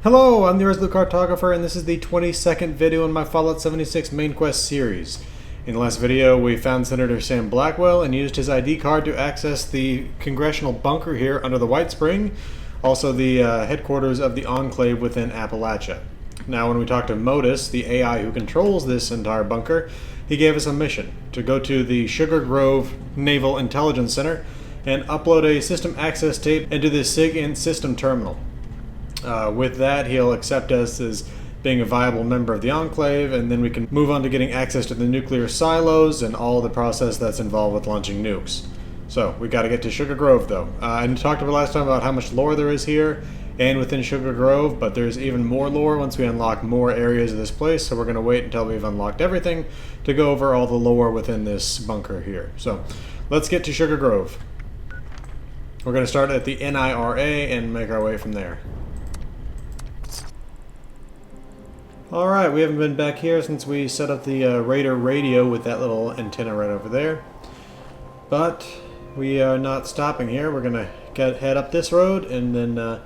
Hello, I'm the Resolute Cartographer, and this is the 22nd video in my Fallout 76 main quest series. In the last video, we found Senator Sam Blackwell and used his ID card to access the congressional bunker here under the Whitespring, also the headquarters of the Enclave within Appalachia. Now, when we talked to Motus, the AI who controls this entire bunker, he gave us a mission to go to the Sugar Grove Naval Intelligence Center and upload a system access tape into the SIG-INT system terminal. With that, he'll accept us as being a viable member of the Enclave, and then we can move on to getting access to the nuclear silos and all the process that's involved with launching nukes. So, we gotta get to Sugar Grove, though. I talked about last time about how much lore there is here and within Sugar Grove, but there's even more lore once we unlock more areas of this place, so we're gonna wait until we've unlocked everything to go over all the lore within this bunker here. So, let's get to Sugar Grove. We're gonna start at the NIRA and make our way from there. Alright, we haven't been back here since we set up the Raider radio with that little antenna right over there. But we are not stopping here. We're going to head up this road and then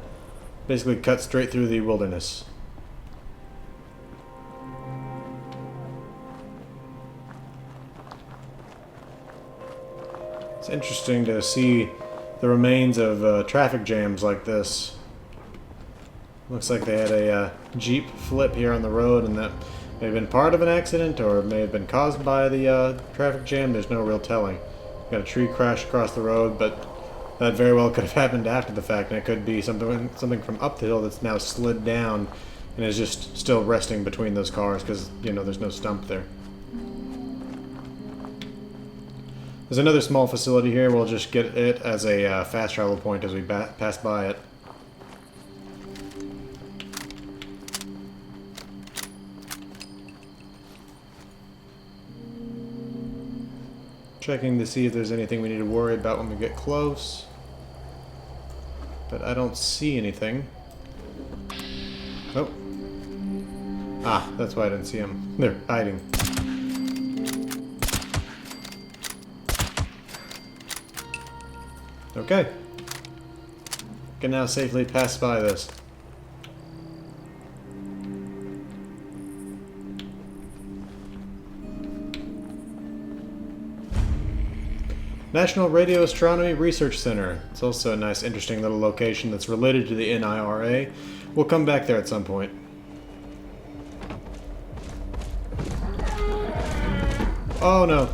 basically cut straight through the wilderness. It's interesting to see the remains of traffic jams like this. Looks like they had a Jeep flip here on the road, and that may have been part of an accident or may have been caused by the traffic jam. There's no real telling. Got a tree crash across the road, but that very well could have happened after the fact, and it could be something from up the hill that's now slid down and is just still resting between those cars because, you know, there's no stump there. There's another small facility here. We'll just get it as a fast travel point as we pass by it. Checking to see if there's anything we need to worry about when we get close. But I don't see anything. Oh. Ah, that's why I didn't see them. They're hiding. Okay. Can now safely pass by this. National Radio Astronomy Research Center. It's also a nice, interesting little location that's related to the NIRA. We'll come back there at some point. Oh no.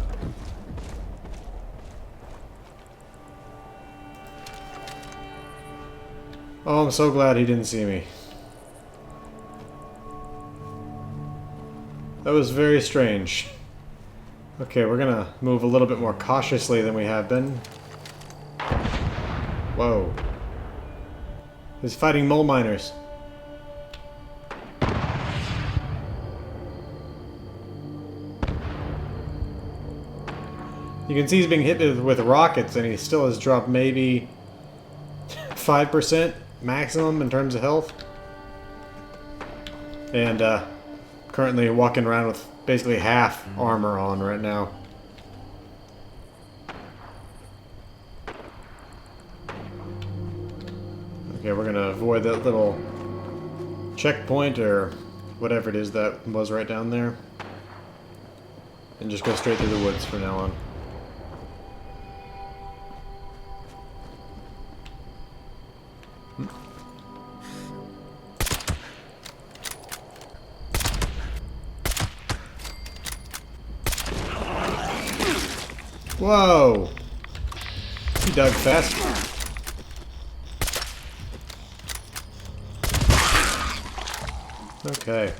Oh, I'm so glad he didn't see me. That was very strange. Okay, we're gonna move a little bit more cautiously than we have been. Whoa. He's fighting mole miners. You can see he's being hit with rockets and he still has dropped maybe 5% maximum in terms of health. And currently walking around with basically half armor on right now. Okay, we're gonna avoid that little checkpoint or whatever it is that was right down there. And just go straight through the woods from now on. Whoa! He dug fast. Okay.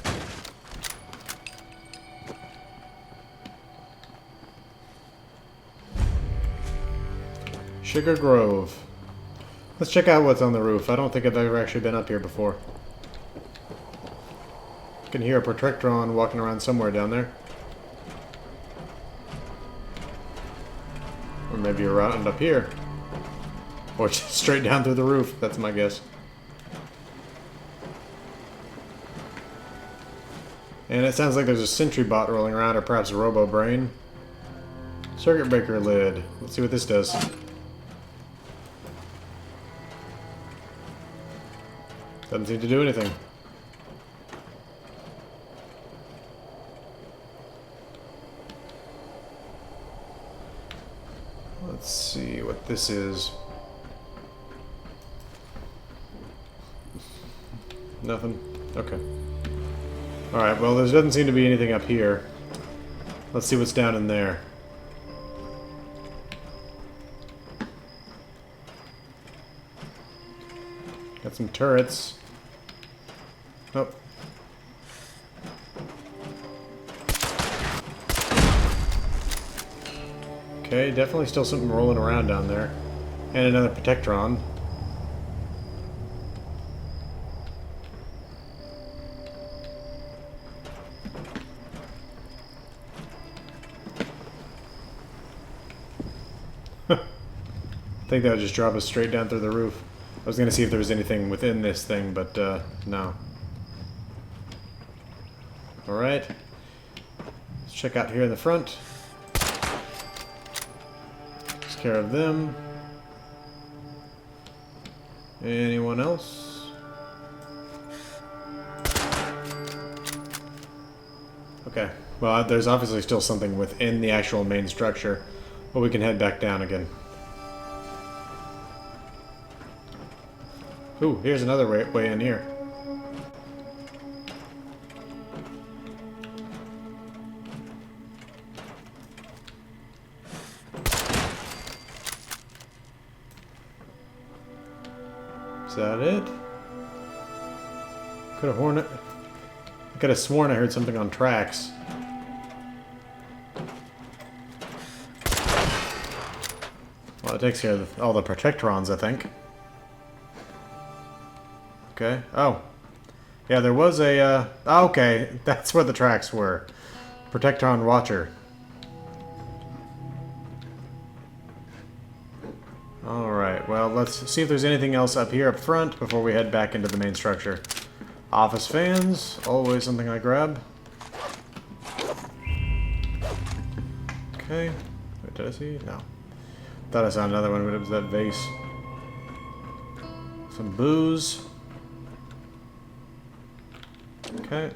Sugar Grove. Let's check out what's on the roof. I don't think I've ever actually been up here before. I can hear a Protectron walking around somewhere down there. Or maybe around up here. Or just straight down through the roof. That's my guess. And it sounds like there's a sentry bot rolling around, or perhaps a robo-brain. Circuit breaker lid. Let's see what this does. Doesn't seem to do anything. Let's see what this is. Nothing? Okay. Alright, well, there doesn't seem to be anything up here. Let's see what's down in there. Got some turrets. Oh. Okay, definitely still something rolling around down there. And another Protectron. I think that would just drop us straight down through the roof. I was going to see if there was anything within this thing, but no. Alright. Let's check out here in the front. Takes care of them. Anyone else? Okay. Well, there's obviously still something within the actual main structure, but we can head back down again. Ooh, here's another way in here. Is that it? Could have sworn I heard something on tracks. Well, it takes care of all the Protectrons, I think. Okay. Oh. Yeah, there was a, oh, okay. That's where the tracks were. Protectron Watcher. Alright, well, let's see if there's anything else up here up front before we head back into the main structure. Office fans. Always something I grab. Okay. Wait, did I see? No. Thought I saw another one, but it was that vase. Some booze. Okay.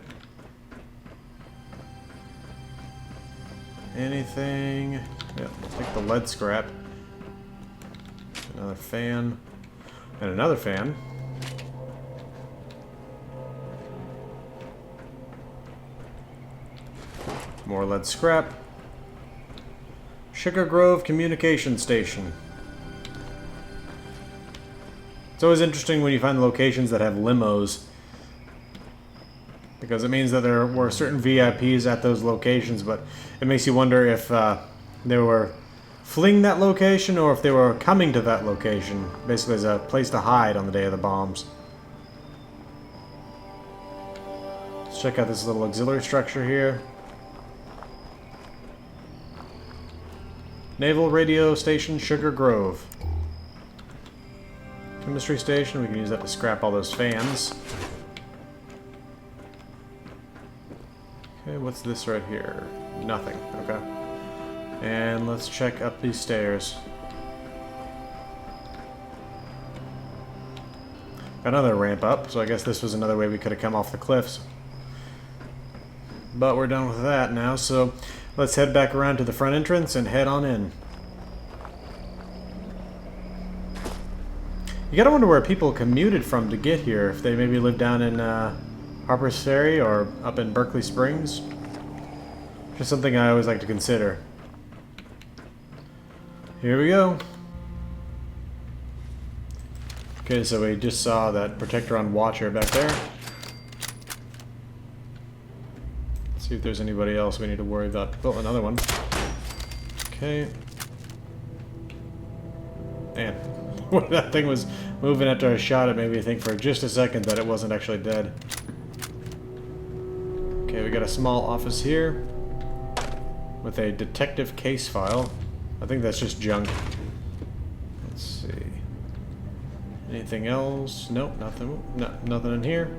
Anything? Yeah, let's take the lead scrap. Another fan. And another fan. More lead scrap. Sugar Grove Communication Station. It's always interesting when you find locations that have limos, because it means that there were certain VIPs at those locations, but it makes you wonder if they were fleeing that location or if they were coming to that location, basically as a place to hide on the day of the bombs. Let's check out this little auxiliary structure here. Naval Radio Station, Sugar Grove. Chemistry Station, we can use that to scrap all those fans. Okay, what's this right here? Nothing. Okay. And let's check up these stairs. Another ramp up, so I guess this was another way we could have come off the cliffs. But we're done with that now, so let's head back around to the front entrance and head on in. You gotta wonder where people commuted from to get here, if they maybe live down in Harper's Ferry or up in Berkeley Springs. Just something I always like to consider. Here we go. Okay, so we just saw that Protectron Watcher back there. Let's see if there's anybody else we need to worry about. Oh, another one. Okay. Man, when that thing was moving after I shot it, made me think for just a second that it wasn't actually dead. Okay, we got a small office here with a detective case file. I think that's just junk. Let's see. Anything else? Nope, nothing. No, nothing in here.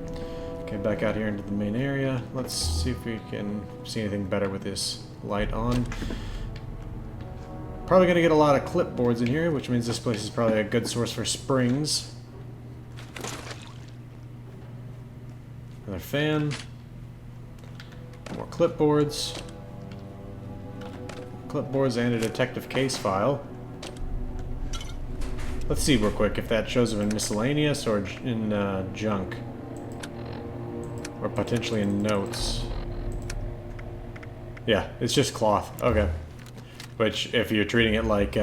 Okay, back out here into the main area. Let's see if we can see anything better with this light on. Probably going to get a lot of clipboards in here, which means this place is probably a good source for springs. Another fan. More clipboards. Clipboards and a detective case file. Let's see real quick if that shows up in miscellaneous or in junk. Or potentially in notes. Yeah, it's just cloth. Okay. Which, if you're treating it like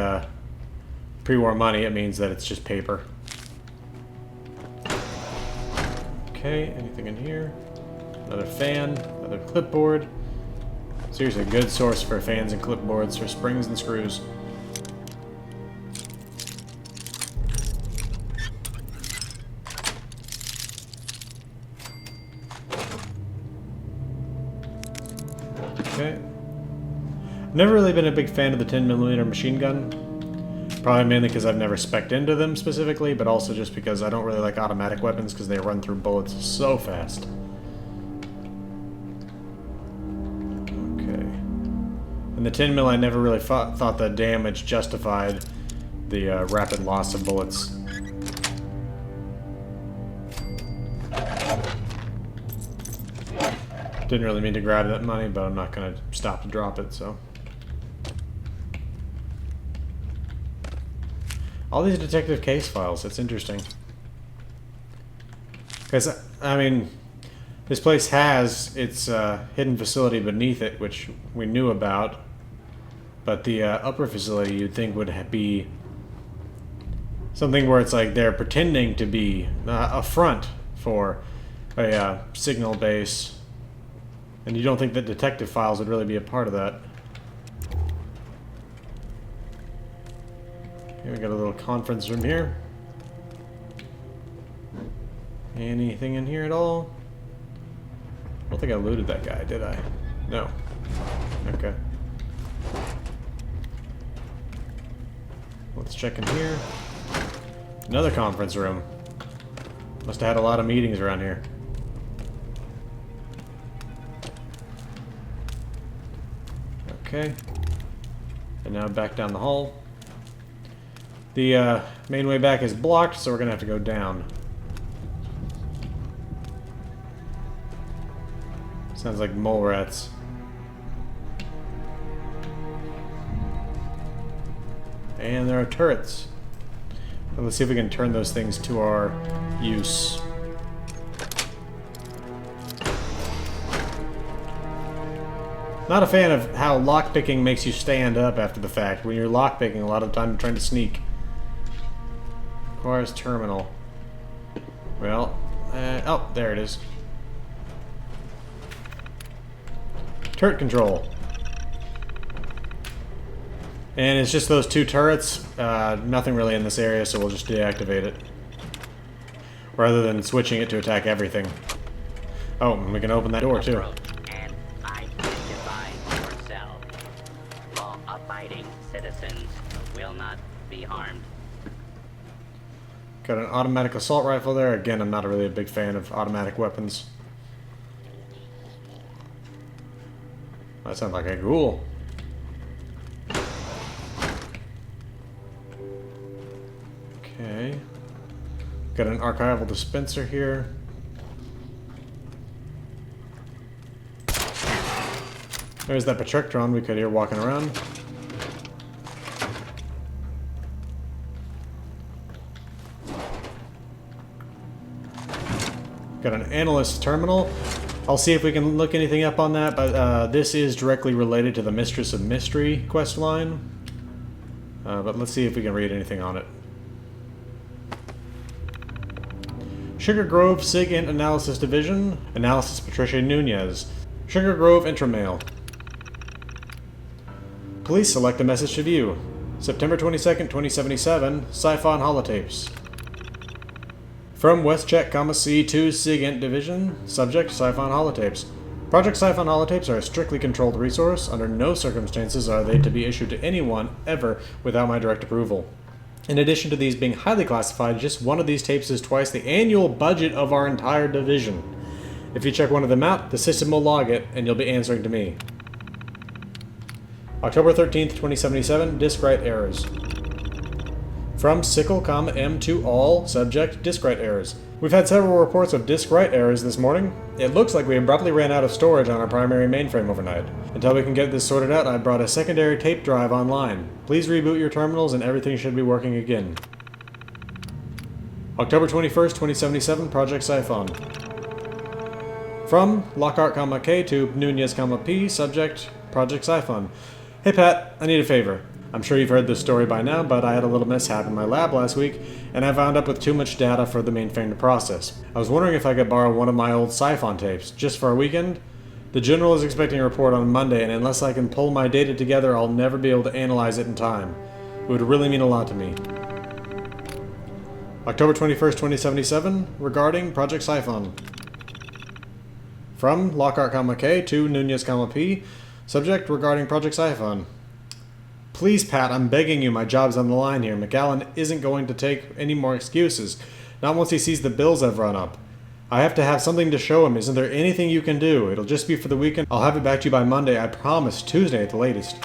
pre-war money, it means that it's just paper. Okay, anything in here? Another fan, another clipboard. Seriously, a good source for fans and clipboards for springs and screws. Okay. I've never really been a big fan of the 10mm machine gun. Probably mainly because I've never spec'd into them specifically, but also just because I don't really like automatic weapons because they run through bullets so fast. Okay. And the 10mm, I never really thought the damage justified the rapid loss of bullets. Didn't really mean to grab that money, but I'm not going to stop to drop it, so. All these detective case files, it's interesting. Because, I mean, this place has its hidden facility beneath it, which we knew about. But the upper facility you'd think would be something where it's like they're pretending to be a front for a signal base. And you don't think that detective files would really be a part of that. Okay, we got a little conference room here. Anything in here at all? I don't think I looted that guy, did I? No. Okay. Let's check in here. Another conference room. Must have had a lot of meetings around here. Okay. And now back down the hall. The main way back is blocked, so we're gonna have to go down. Sounds like mole rats. And there are turrets. Well, let's see if we can turn those things to our use. Not a fan of how lockpicking makes you stand up after the fact. When you're lockpicking, a lot of the time you're trying to sneak. Requires terminal. Well, oh, there it is. Turret control. And it's just those two turrets. Nothing really in this area, so we'll just deactivate it. Rather than switching it to attack everything. Oh, and we can open that door too. Citizens will not be harmed. Got an automatic assault rifle there. Again, I'm not really a big fan of automatic weapons. That sounds like a ghoul. Okay. Got an archival dispenser here. There's that Patrictron we could hear walking around. Got an analyst terminal. I'll see if we can look anything up on that, but this is directly related to the Mistress of Mystery quest line. But let's see if we can read anything on it. Sugar Grove SIG Int Analysis Division. Analysis Patricia Nunez. Sugar Grove Intramail. Police select a message to view. September 22nd, 2077. Siphon Holotapes. From WestCheck, C2 SIG Int Division. Subject, Siphon Holotapes. Project Siphon Holotapes are a strictly controlled resource. Under no circumstances are they to be issued to anyone, ever, without my direct approval. In addition to these being highly classified, just one of these tapes is twice the annual budget of our entire division. If you check one of them out, the system will log it, and you'll be answering to me. October 13th, 2077, disk write errors. From Sickle, M to all, subject, disk write errors. We've had several reports of disk write errors this morning. It looks like we abruptly ran out of storage on our primary mainframe overnight. Until we can get this sorted out, I brought a secondary tape drive online. Please reboot your terminals and everything should be working again. October 21st, 2077, Project Siphon. From Lockhart, K to Nunez, P, subject, Project Siphon. Hey Pat, I need a favor. I'm sure you've heard this story by now, but I had a little mishap in my lab last week, and I wound up with too much data for the mainframe to process. I was wondering if I could borrow one of my old Siphon tapes, just for a weekend? The General is expecting a report on Monday, and unless I can pull my data together, I'll never be able to analyze it in time. It would really mean a lot to me. October 21st, 2077, regarding Project Siphon. From Lockhart, K to Nunez, P, subject regarding Project Siphon. Please, Pat, I'm begging you, my job's on the line here. McAllen isn't going to take any more excuses. Not once he sees the bills I've run up. I have to have something to show him. Isn't there anything you can do? It'll just be for the weekend. I'll have it back to you by Monday, I promise. Tuesday at the latest.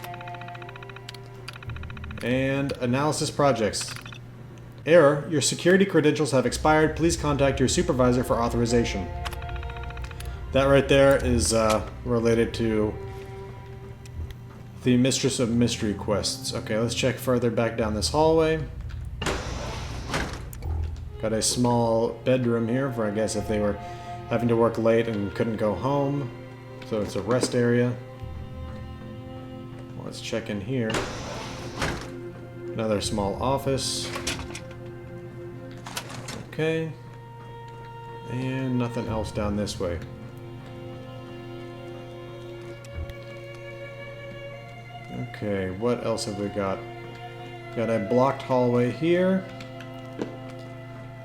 And analysis projects. Error, your security credentials have expired. Please contact your supervisor for authorization. That right there is related to the Mistress of Mystery quests. Okay, let's check further back down this hallway. Got a small bedroom here for, I guess, if they were having to work late and couldn't go home. So it's a rest area. Let's check in here. Another small office. Okay. And nothing else down this way. Okay, what else have we got? Got a blocked hallway here.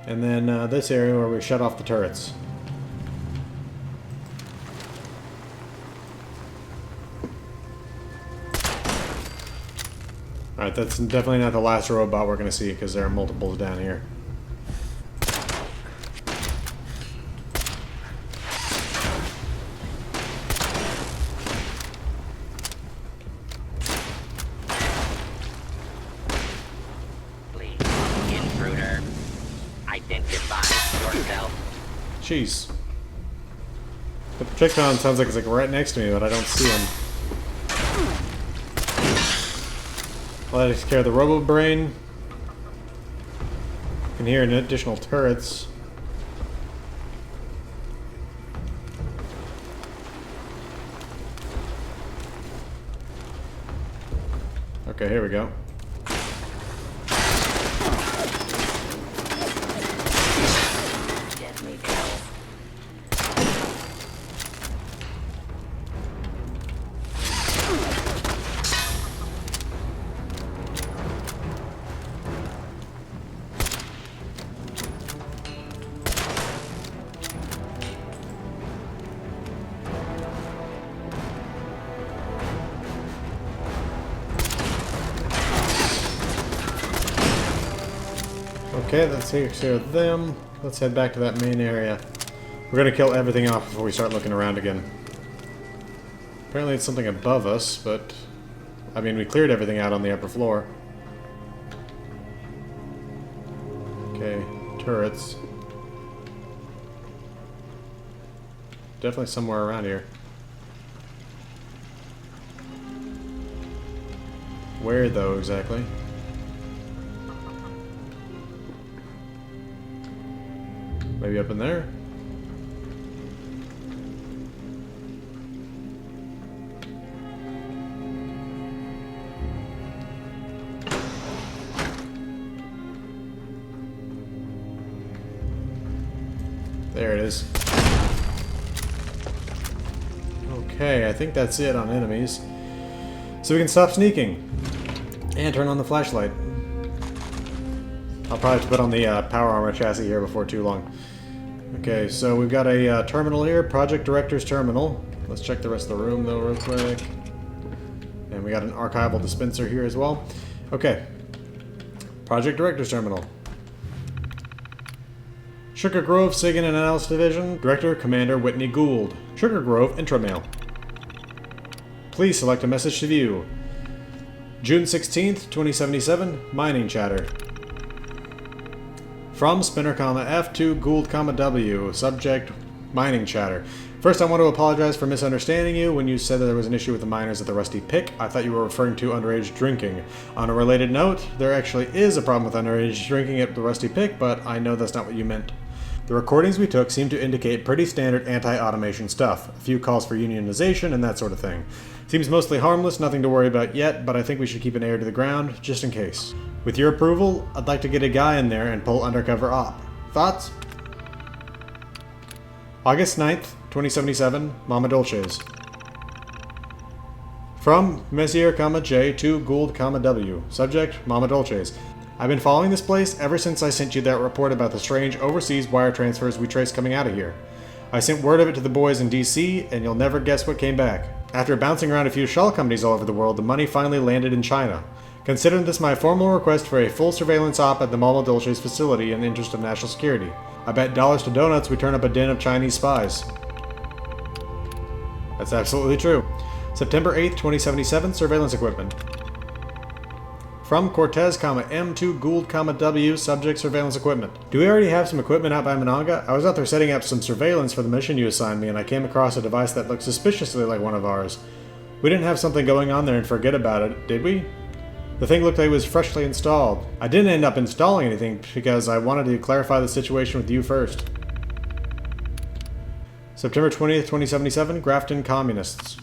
And then this area where we shut off the turrets. Alright, that's definitely not the last robot we're going to see because there are multiples down here. Jeez. The Projectron sounds like it's like right next to me, but I don't see him. Well, that takes care of the Robo Brain. You can hear additional turrets. Okay, here we go. Okay, let's take care of them. Let's head back to that main area. We're gonna kill everything off before we start looking around again. Apparently it's something above us, but... I mean, we cleared everything out on the upper floor. Okay, turrets. Definitely somewhere around here. Where, though, exactly? Maybe up in there? There it is. Okay, I think that's it on enemies. So we can stop sneaking. And turn on the flashlight. I'll probably have to put on the power armor chassis here before too long. Okay, so we've got a terminal here, Project Director's Terminal. Let's check the rest of the room though real quick. And we got an archival dispenser here as well. Okay. Project Director's Terminal. Sugar Grove, SIGINT and Analysis Division. Director, Commander Whitney Gould. Sugar Grove, Intramail. Please select a message to view. June 16th, 2077, Mining Chatter. From Spinner, F to Gould, W. Subject, mining chatter. First, I want to apologize for misunderstanding you when you said that there was an issue with the miners at the Rusty Pick. I thought you were referring to underage drinking. On a related note, there actually is a problem with underage drinking at the Rusty Pick, but I know that's not what you meant. The recordings we took seem to indicate pretty standard anti-automation stuff. A few calls for unionization and that sort of thing. Seems mostly harmless, nothing to worry about yet, but I think we should keep an ear to the ground, just in case. With your approval, I'd like to get a guy in there and pull undercover op. Thoughts? August 9th, 2077, Mama Dolces. From Messier, J to Gould, W. Subject, Mama Dolces. I've been following this place ever since I sent you that report about the strange overseas wire transfers we traced coming out of here. I sent word of it to the boys in DC, and you'll never guess what came back. After bouncing around a few shell companies all over the world, the money finally landed in China. Consider this my formal request for a full surveillance op at the Mama Dolces facility in the interest of national security. I bet dollars to donuts we turn up a den of Chinese spies. That's absolutely true. September 8th, 2077, surveillance equipment. From Cortez, M to Gould, W, subject surveillance equipment. Do we already have some equipment out by Monongah? I was out there setting up some surveillance for the mission you assigned me, and I came across a device that looked suspiciously like one of ours. We didn't have something going on there and forget about it, did we? The thing looked like it was freshly installed. I didn't end up installing anything because I wanted to clarify the situation with you first. September 20th, 2077, Grafton Communists.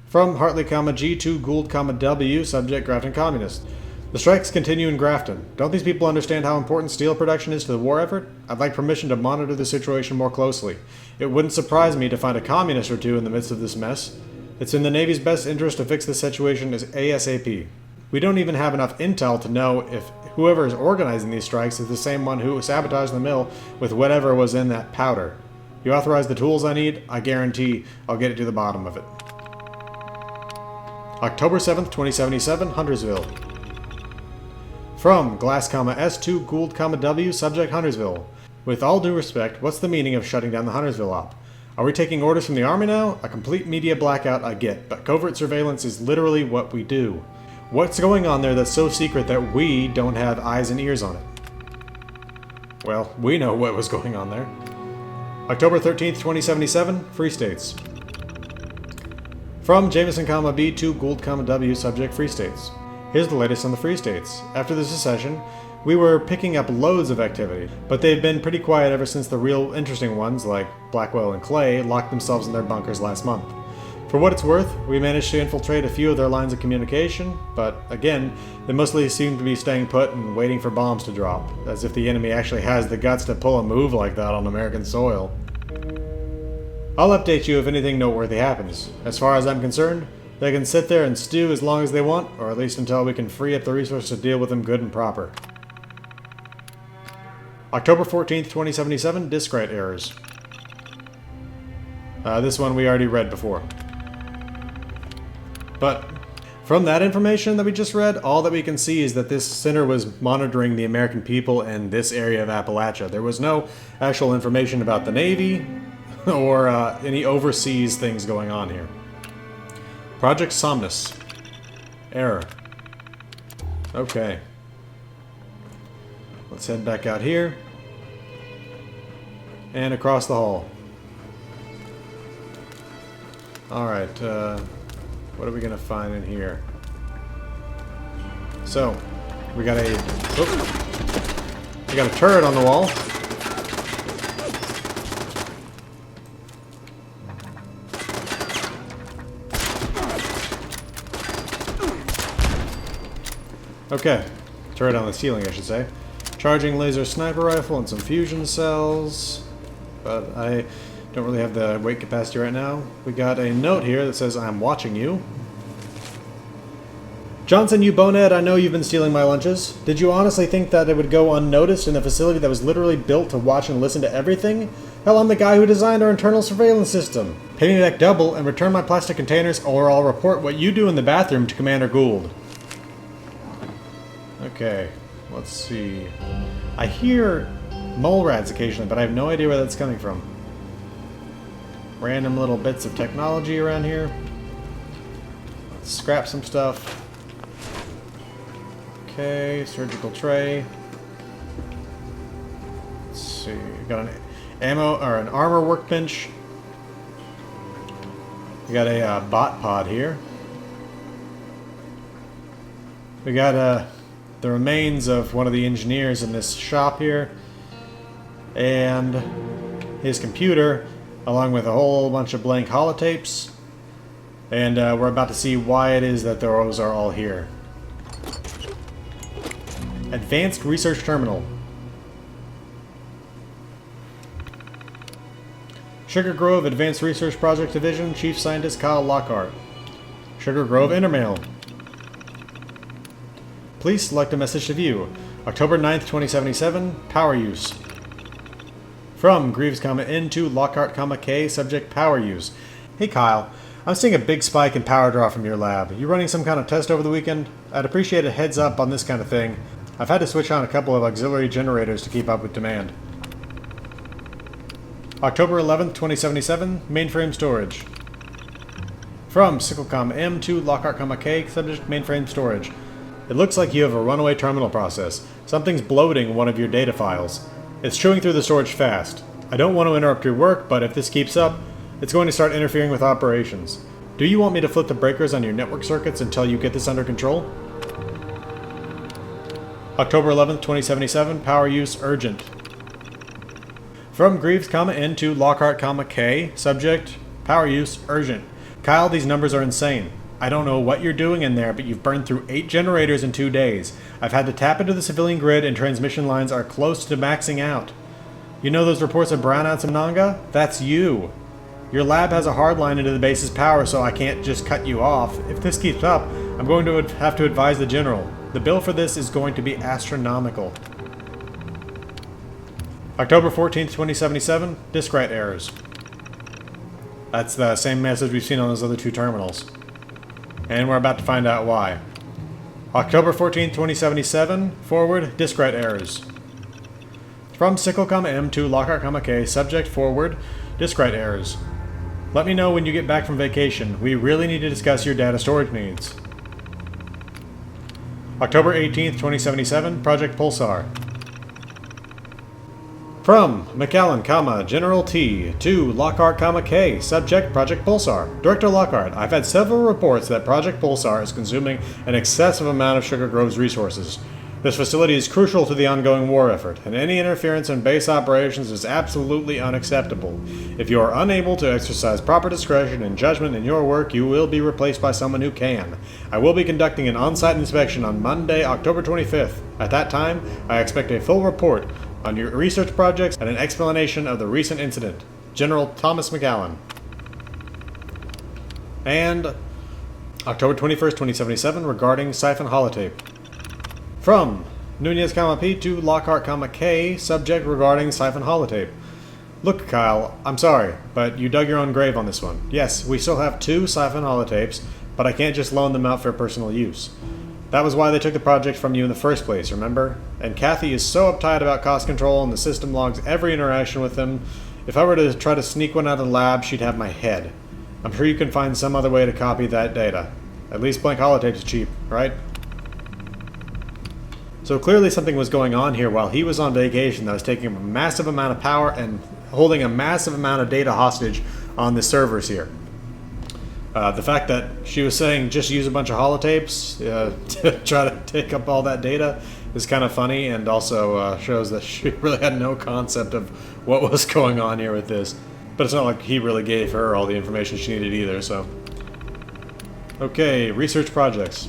From Hartley, G to Gould, W, subject Grafton Communists. The strikes continue in Grafton. Don't these people understand how important steel production is to the war effort? I'd like permission to monitor the situation more closely. It wouldn't surprise me to find a communist or two in the midst of this mess. It's in the Navy's best interest to fix this situation as ASAP. We don't even have enough intel to know if whoever is organizing these strikes is the same one who sabotaged the mill with whatever was in that powder. You authorize the tools I need, I guarantee I'll get it to the bottom of it. October 7th, 2077, Huntersville. From Glass, S to Gould, W, subject Huntersville. With all due respect, what's the meaning of shutting down the Huntersville op? Are we taking orders from the Army now? A complete media blackout I get, but covert surveillance is literally what we do. What's going on there that's so secret that we don't have eyes and ears on it? Well, we know what was going on there. October 13th, 2077, Free States. From Jameson, B to Gould, W, subject Free States. Here's the latest on the Free States. After the secession, we were picking up loads of activity, but they've been pretty quiet ever since the real interesting ones, like Blackwell and Clay, locked themselves in their bunkers last month. For what it's worth, we managed to infiltrate a few of their lines of communication, but again, they mostly seem to be staying put and waiting for bombs to drop, as if the enemy actually has the guts to pull a move like that on American soil. I'll update you if anything noteworthy happens. As far as I'm concerned, they can sit there and stew as long as they want, or at least until we can free up the resources to deal with them good and proper. October 14th, 2077, disk write errors. This one we already read before. But from that information that we just read, all that we can see is that this center was monitoring the American people in this area of Appalachia. There was no actual information about the Navy or any overseas things going on here. Project Somnus. Error. Okay. Let's head back out here. And across the hall. Alright, what are we gonna find in here? So, we got a turret on the wall. Okay, turret on the ceiling, I should say. Charging laser sniper rifle and some fusion cells. But I don't really have the weight capacity right now. We got a note here that says, I'm watching you. Johnson, you bonehead, I know you've been stealing my lunches. Did you honestly think that it would go unnoticed in a facility that was literally built to watch and listen to everything? Hell, I'm the guy who designed our internal surveillance system. Pay me back double and return my plastic containers, or I'll report what you do in the bathroom to Commander Gould. Okay, let's see. I hear mole rats occasionally, but I have no idea where that's coming from. Random little bits of technology around here. Let's scrap some stuff. Okay, surgical tray. Let's see, got an ammo or an armor workbench. We got a bot pod here. We got the remains of one of the engineers in this shop here, and his computer, along with a whole bunch of blank holotapes. And we're about to see why it is that those are all here. Advanced Research Terminal. Sugar Grove Advanced Research Project Division, Chief Scientist Kyle Lockhart. Sugar Grove Intermail. Please select a message to view. October 9th, 2077, power use. From Greaves, N to Lockhart, K, subject power use. Hey Kyle, I'm seeing a big spike in power draw from your lab. You running some kind of test over the weekend? I'd appreciate a heads up on this kind of thing. I've had to switch on a couple of auxiliary generators to keep up with demand. October 11th, 2077, mainframe storage. From Sicklecom M to Lockhart, K, subject mainframe storage. It looks like you have a runaway terminal process. Something's bloating one of your data files. It's chewing through the storage fast. I don't want to interrupt your work, but if this keeps up, it's going to start interfering with operations. Do you want me to flip the breakers on your network circuits until you get this under control? October 11th, 2077, power use urgent. From Greaves, N to Lockhart, K, subject power use urgent. Kyle, these numbers are insane. I don't know what you're doing in there, but you've burned through 8 generators in 2 days. I've had to tap into the civilian grid and transmission lines are close to maxing out. You know those reports of brownouts in Nanga? That's you. Your lab has a hard line into the base's power, so I can't just cut you off. If this keeps up, I'm going to have to advise the general. The bill for this is going to be astronomical. October 14th, 2077, disk write errors. That's the same message we've seen on those other 2 terminals. And we're about to find out why. October 14th, 2077, forward, disk write errors. From Sicklecom M to Lockhart, K, subject forward, disk write errors. Let me know when you get back from vacation. We really need to discuss your data storage needs. October 18th, 2077, Project Pulsar. From McAllen, General T to Lockhart, K, subject Project Pulsar. Director Lockhart, I've had several reports that Project Pulsar is consuming an excessive amount of Sugar Grove's resources. This facility is crucial to the ongoing war effort, and any interference in base operations is absolutely unacceptable. If you are unable to exercise proper discretion and judgment in your work, you will be replaced by someone who can. I will be conducting an on-site inspection on Monday, October 25th. At that time, I expect a full report on your research projects and an explanation of the recent incident. General Thomas McAllen. And October 21st, 2077, regarding siphon holotape. From Nunez, P to Lockhart, K, subject regarding siphon holotape. Look, Kyle, I'm sorry, but you dug your own grave on this one. Yes, we still have 2 siphon holotapes, but I can't just loan them out for personal use. That was why they took the project from you in the first place, remember? And Kathy is so uptight about cost control and the system logs every interaction with them. If I were to try to sneak one out of the lab, she'd have my head. I'm sure you can find some other way to copy that data. At least blank holotape is cheap, right? So clearly something was going on here while he was on vacation that was taking a massive amount of power and holding a massive amount of data hostage on the servers here. The fact that she was saying just use a bunch of holotapes to try to take up all that data is kind of funny, and also shows that she really had no concept of what was going on here with this. But it's not like he really gave her all the information she needed either, so. Okay, research projects.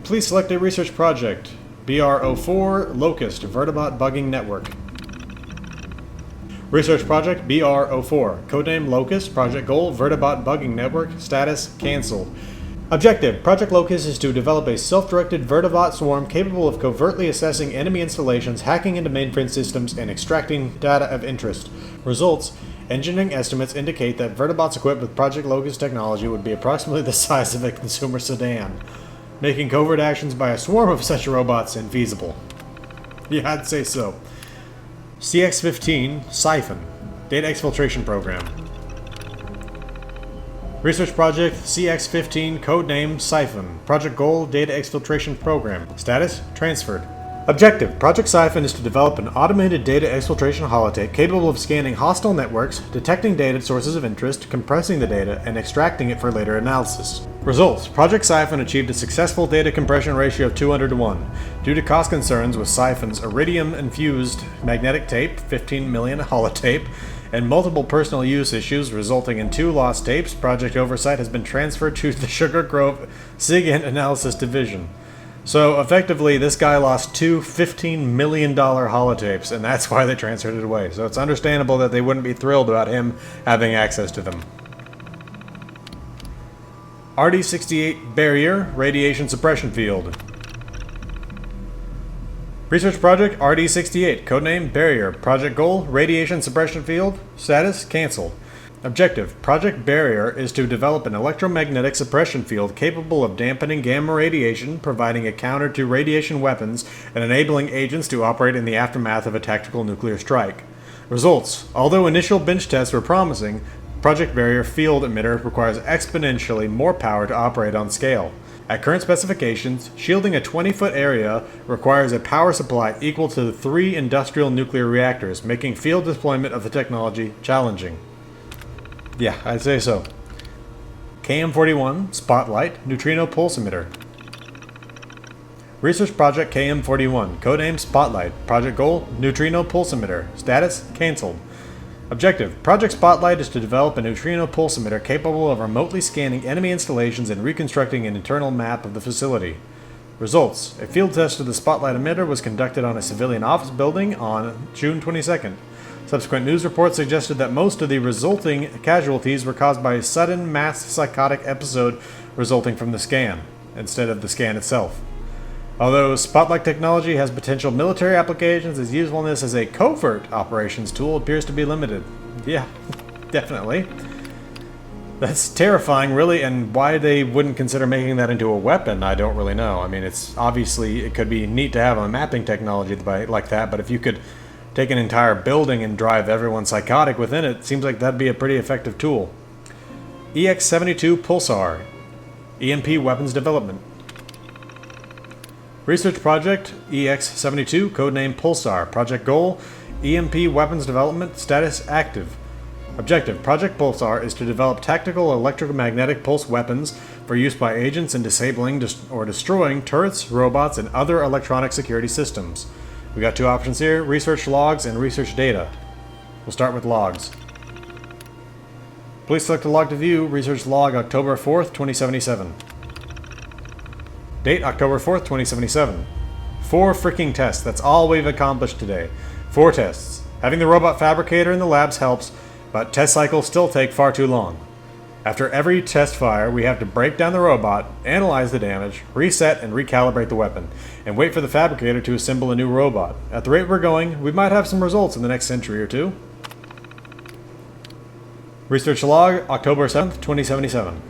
Please select a research project. BR04 Locust Vertibot Bugging Network. Research project BR04. Codename Locust. Project goal Vertibot Bugging Network. Status cancelled. Objective. Project Locust is to develop a self-directed Vertibot swarm capable of covertly assessing enemy installations, hacking into mainframe systems, and extracting data of interest. Results. Engineering estimates indicate that Vertibots equipped with Project Locust technology would be approximately the size of a consumer sedan, making covert actions by a swarm of such robots infeasible. Yeah, I'd say so. CX-15 Siphon Data Exfiltration Program. Research Project CX-15 Codename Siphon. Project Goal Data Exfiltration Program. Status Transferred. Objective: Project Siphon is to develop an automated data exfiltration holotape capable of scanning hostile networks, detecting data sources of interest, compressing the data, and extracting it for later analysis. Results: Project Siphon achieved a successful data compression ratio of 200:1. Due to cost concerns with Siphon's iridium-infused magnetic tape, 15 million holotape, and multiple personal use issues resulting in 2 lost tapes, project oversight has been transferred to the Sugar Grove SIGINT Analysis Division. So, effectively, this guy lost 2 $15 million holotapes, and that's why they transferred it away. So it's understandable that they wouldn't be thrilled about him having access to them. RD-68 Barrier Radiation Suppression Field. Research Project RD-68, codename Barrier. Project Goal, Radiation Suppression Field. Status, cancelled. Objective: Project Barrier is to develop an electromagnetic suppression field capable of dampening gamma radiation, providing a counter to radiation weapons, and enabling agents to operate in the aftermath of a tactical nuclear strike. Results: Although initial bench tests were promising, Project Barrier field emitter requires exponentially more power to operate on scale. At current specifications, shielding a 20-foot area requires a power supply equal to 3 industrial nuclear reactors, making field deployment of the technology challenging. Yeah, I'd say so. KM41 Spotlight Neutrino Pulse Emitter. Research Project KM41, codename Spotlight. Project Goal, Neutrino Pulse Emitter. Status, cancelled. Objective: Project Spotlight is to develop a neutrino pulse emitter capable of remotely scanning enemy installations and reconstructing an internal map of the facility. Results: A field test of the Spotlight emitter was conducted on a civilian office building on June 22nd. Subsequent news reports suggested that most of the resulting casualties were caused by a sudden mass psychotic episode resulting from the scan, instead of the scan itself. Although Spotlight technology has potential military applications, its usefulness as a covert operations tool appears to be limited. Yeah, definitely. That's terrifying, really, and why they wouldn't consider making that into a weapon, I don't really know. I mean, it's obviously, it could be neat to have a mapping technology like that, but if you could take an entire building and drive everyone psychotic within it, seems like that'd be a pretty effective tool. EX-72 Pulsar, EMP Weapons Development. Research Project EX-72, codename Pulsar. Project Goal, EMP Weapons Development. Status, active. Objective: Project Pulsar is to develop tactical electromagnetic pulse weapons for use by agents in disabling or destroying turrets, robots, and other electronic security systems. We got 2 options here: research logs and research data. We'll start with logs. Please select a log to view. Research log October 4th, 2077. Date October 4th, 2077. 4 freaking tests. That's all we've accomplished today. 4 tests. Having the robot fabricator in the labs helps, but test cycles still take far too long. After every test fire, we have to break down the robot, analyze the damage, reset and recalibrate the weapon, and wait for the fabricator to assemble a new robot. At the rate we're going, we might have some results in the next century or 2. Research log, October 7th, 2077.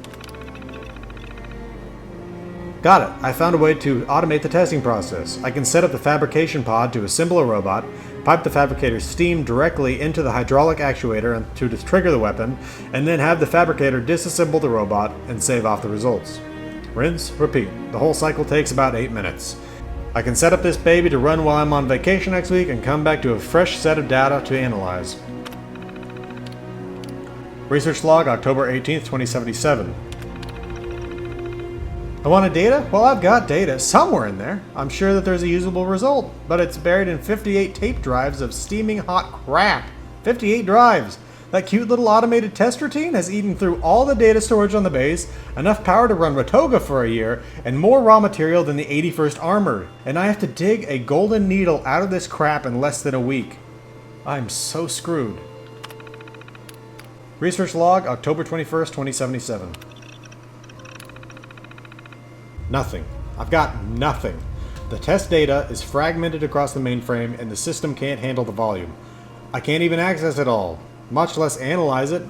Got it. I found a way to automate the testing process. I can set up the fabrication pod to assemble a robot, pipe the fabricator's steam directly into the hydraulic actuator to trigger the weapon, and then have the fabricator disassemble the robot and save off the results. Rinse, repeat. The whole cycle takes about 8 minutes. I can set up this baby to run while I'm on vacation next week and come back to a fresh set of data to analyze. Research log, October 18th, 2077. I wanted data? Well, I've got data somewhere in there. I'm sure that there's a usable result, but it's buried in 58 tape drives of steaming hot crap. 58 drives! That cute little automated test routine has eaten through all the data storage on the base, enough power to run Rotoga for a year, and more raw material than the 81st Armored. And I have to dig a golden needle out of this crap in less than a week. I'm so screwed. Research log, October 21st, 2077. Nothing. I've got nothing. The test data is fragmented across the mainframe and the system can't handle the volume. I can't even access it all, much less analyze it.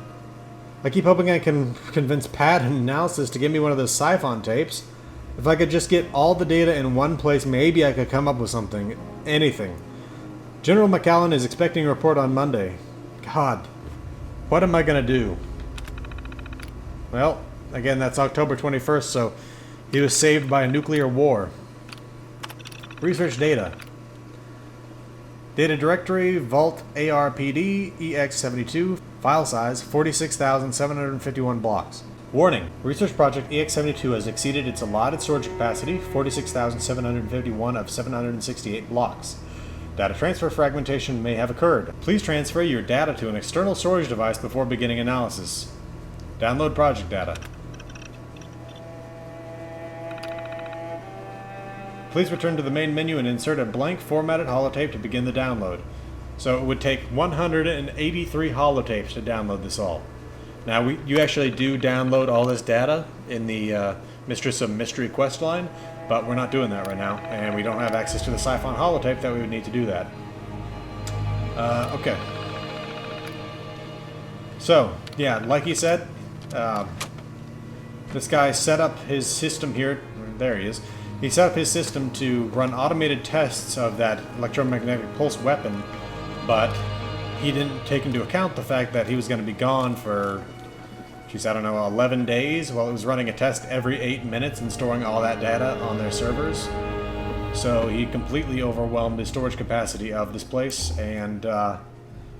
I keep hoping I can convince Pat and Analysis to give me one of those Siphon tapes. If I could just get all the data in one place, maybe I could come up with something. Anything. General McAllen is expecting a report on Monday. God, what am I gonna do? Well, again, that's October 21st, so he was saved by a nuclear war. Research data. Data directory, vault ARPD, EX72, file size 46,751 blocks. Warning, research project EX72 has exceeded its allotted storage capacity, 46,751 of 768 blocks. Data transfer fragmentation may have occurred. Please transfer your data to an external storage device before beginning analysis. Download project data. Please return to the main menu and insert a blank formatted holotape to begin the download. So it would take 183 holotapes to download this all. Now you actually do download all this data in the Mistress of Mystery quest line, but we're not doing that right now, and we don't have access to the Siphon holotape that we would need to do that. Okay. So, yeah, like he said, this guy set up his system here. There he is. He set up his system to run automated tests of that electromagnetic pulse weapon, but he didn't take into account the fact that he was going to be gone for, geez, I don't know, 11 days while it was running a test every 8 minutes and storing all that data on their servers. So he completely overwhelmed the storage capacity of this place and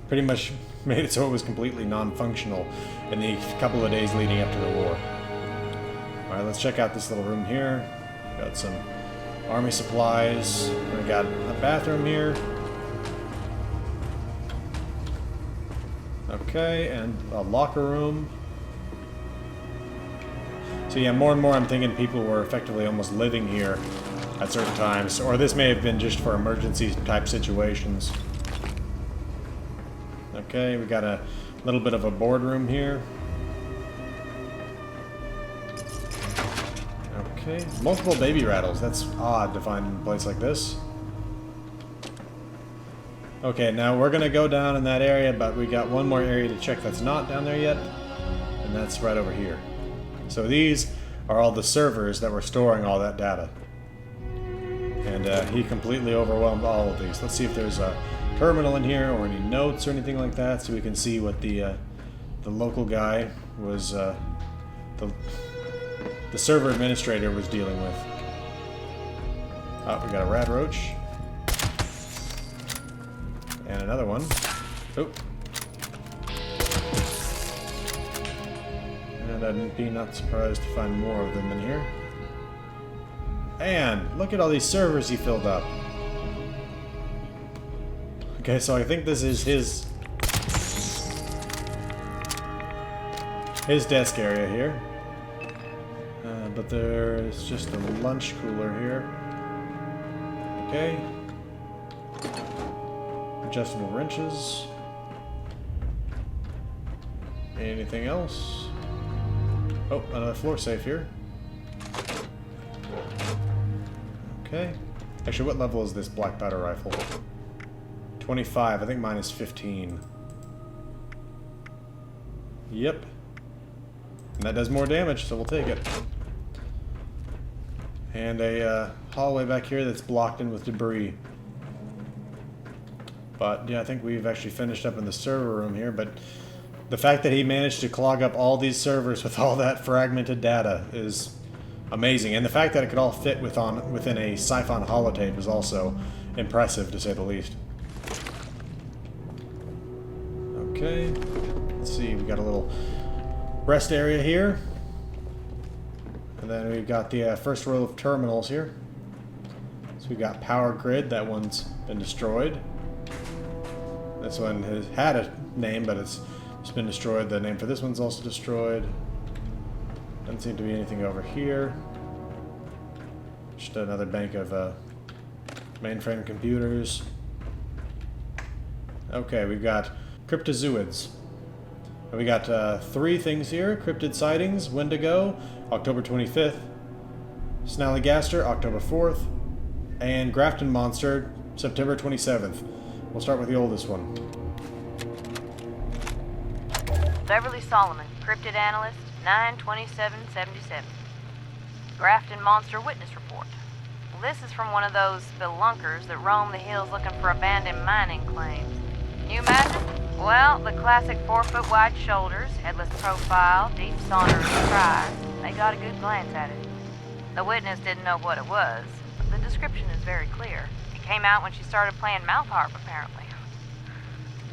pretty much made it so it was completely non-functional in the couple of days leading up to the war. Alright, let's check out this little room here. Got some army supplies. We got a bathroom here. Okay, and a locker room. So yeah, more and more I'm thinking people were effectively almost living here at certain times, or this may have been just for emergency type situations. Okay, we got a little bit of a boardroom here. Okay, multiple baby rattles. That's odd to find in a place like this. Okay, now we're gonna go down in that area, but we got one more area to check that's not down there yet, and that's right over here. So these are all the servers that were storing all that data. And he completely overwhelmed all of these. Let's see if there's a terminal in here or any notes or anything like that, so we can see what the local guy was, the server administrator was dealing with. Oh, we got a rad roach. And another one. Oh. And I'd be not surprised to find more of them in here. And look at all these servers he filled up. Okay, so I think this is his desk area here. But there's just a lunch cooler here. Okay. Adjustable wrenches. Anything else? Oh, another floor safe here. Okay. Actually, what level is this black powder rifle? 25. I think mine is 15. Yep. And that does more damage, so we'll take it. And a hallway back here that's blocked in with debris. But yeah, I think we've actually finished up in the server room here, but the fact that he managed to clog up all these servers with all that fragmented data is amazing. And the fact that it could all fit within a Siphon holotape is also impressive, to say the least. Okay, let's see, we got a little rest area here. And then we've got the first row of terminals here. So we've got power grid, that one's been destroyed. This one has had a name, but it's been destroyed. The name for this one's also destroyed. Doesn't seem to be anything over here. Just another bank of mainframe computers. Okay, we've got cryptozoids. We got 3 things here. Cryptid sightings, Wendigo, October 25th. Snallygaster, October 4th. And Grafton Monster, September 27th. We'll start with the oldest one. Beverly Solomon, Cryptid Analyst, 9/27/77. Grafton Monster Witness Report. Well, this is from one of those spelunkers that roam the hills looking for abandoned mining claims. Can you imagine? Well, the classic 4-foot wide shoulders, headless profile, deep saunter stride. They got a good glance at it. The witness didn't know what it was, but the description is very clear. It Came out when she started playing mouth harp, apparently.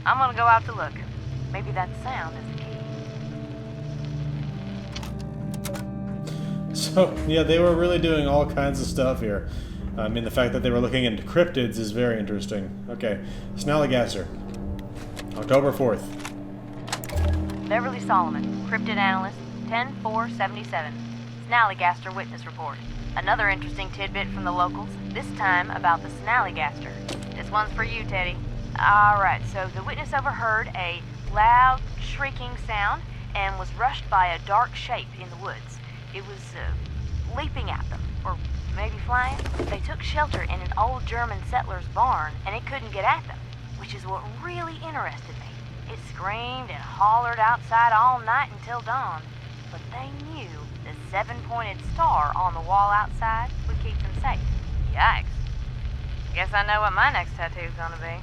I'm gonna go out to look. Maybe that sound is the key. So, yeah, they were really doing all kinds of stuff here. I mean, the fact that they were looking into cryptids is very interesting. Okay, Snallygaster. October 4th. Beverly Solomon, Cryptid Analyst, 10-4-77. Snallygaster Witness Report. Another interesting tidbit from the locals, this time about the Snallygaster. This one's for you, Teddy. Alright, so the witness overheard a loud, shrieking sound and was rushed by a dark shape in the woods. It was, leaping at them, or maybe flying. They took shelter in an old German settler's barn, and it couldn't get at them, which is what really interested me. It screamed and hollered outside all night until dawn, but they knew the 7-pointed star on the wall outside would keep them safe. Yikes. Guess I know what my next tattoo's gonna be.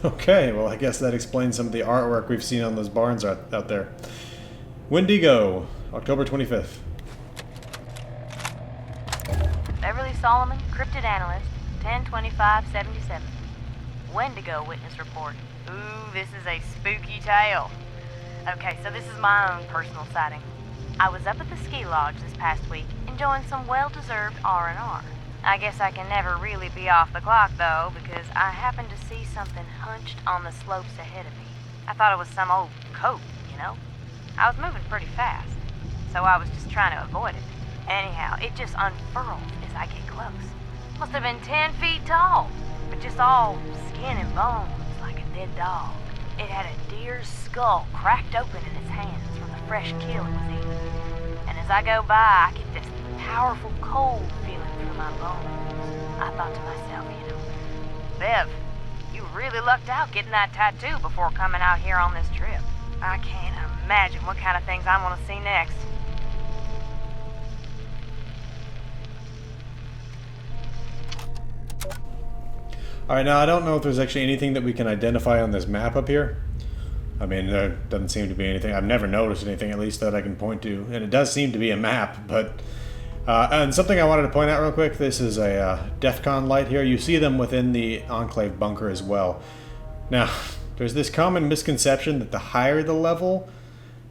Okay, well, I guess that explains some of the artwork we've seen on those barns out there. Wendigo, October 25th. Beverly Solomon, Cryptid Analyst, 10-25-77. Wendigo Witness Report. Ooh, this is a spooky tale. Okay, so this is my own personal sighting. I was up at the ski lodge this past week, enjoying some well-deserved R&R. I guess I can never really be off the clock, though, because I happened to see something hunched on the slopes ahead of me. I thought it was some old coat, you know? I was moving pretty fast, so I was just trying to avoid it. Anyhow, it just unfurled as I get close. Must have been 10 feet tall, but just all skin and bones, like a dead dog. It had a deer's skull cracked open in its hands from the fresh kill it was eating. And as I go by, I get this powerful cold feeling through my bones. I thought to myself, you know, Bev, you really lucked out getting that tattoo before coming out here on this trip. I can't imagine what kind of things I'm gonna see next. Alright, now I don't know if there's actually anything that we can identify on this map up here. I mean, there doesn't seem to be anything. I've never noticed anything, at least, that I can point to. And it does seem to be a map, but... and something I wanted to point out real quick, this is a DEFCON light here. You see them within the Enclave Bunker as well. Now, there's this common misconception that the higher the level,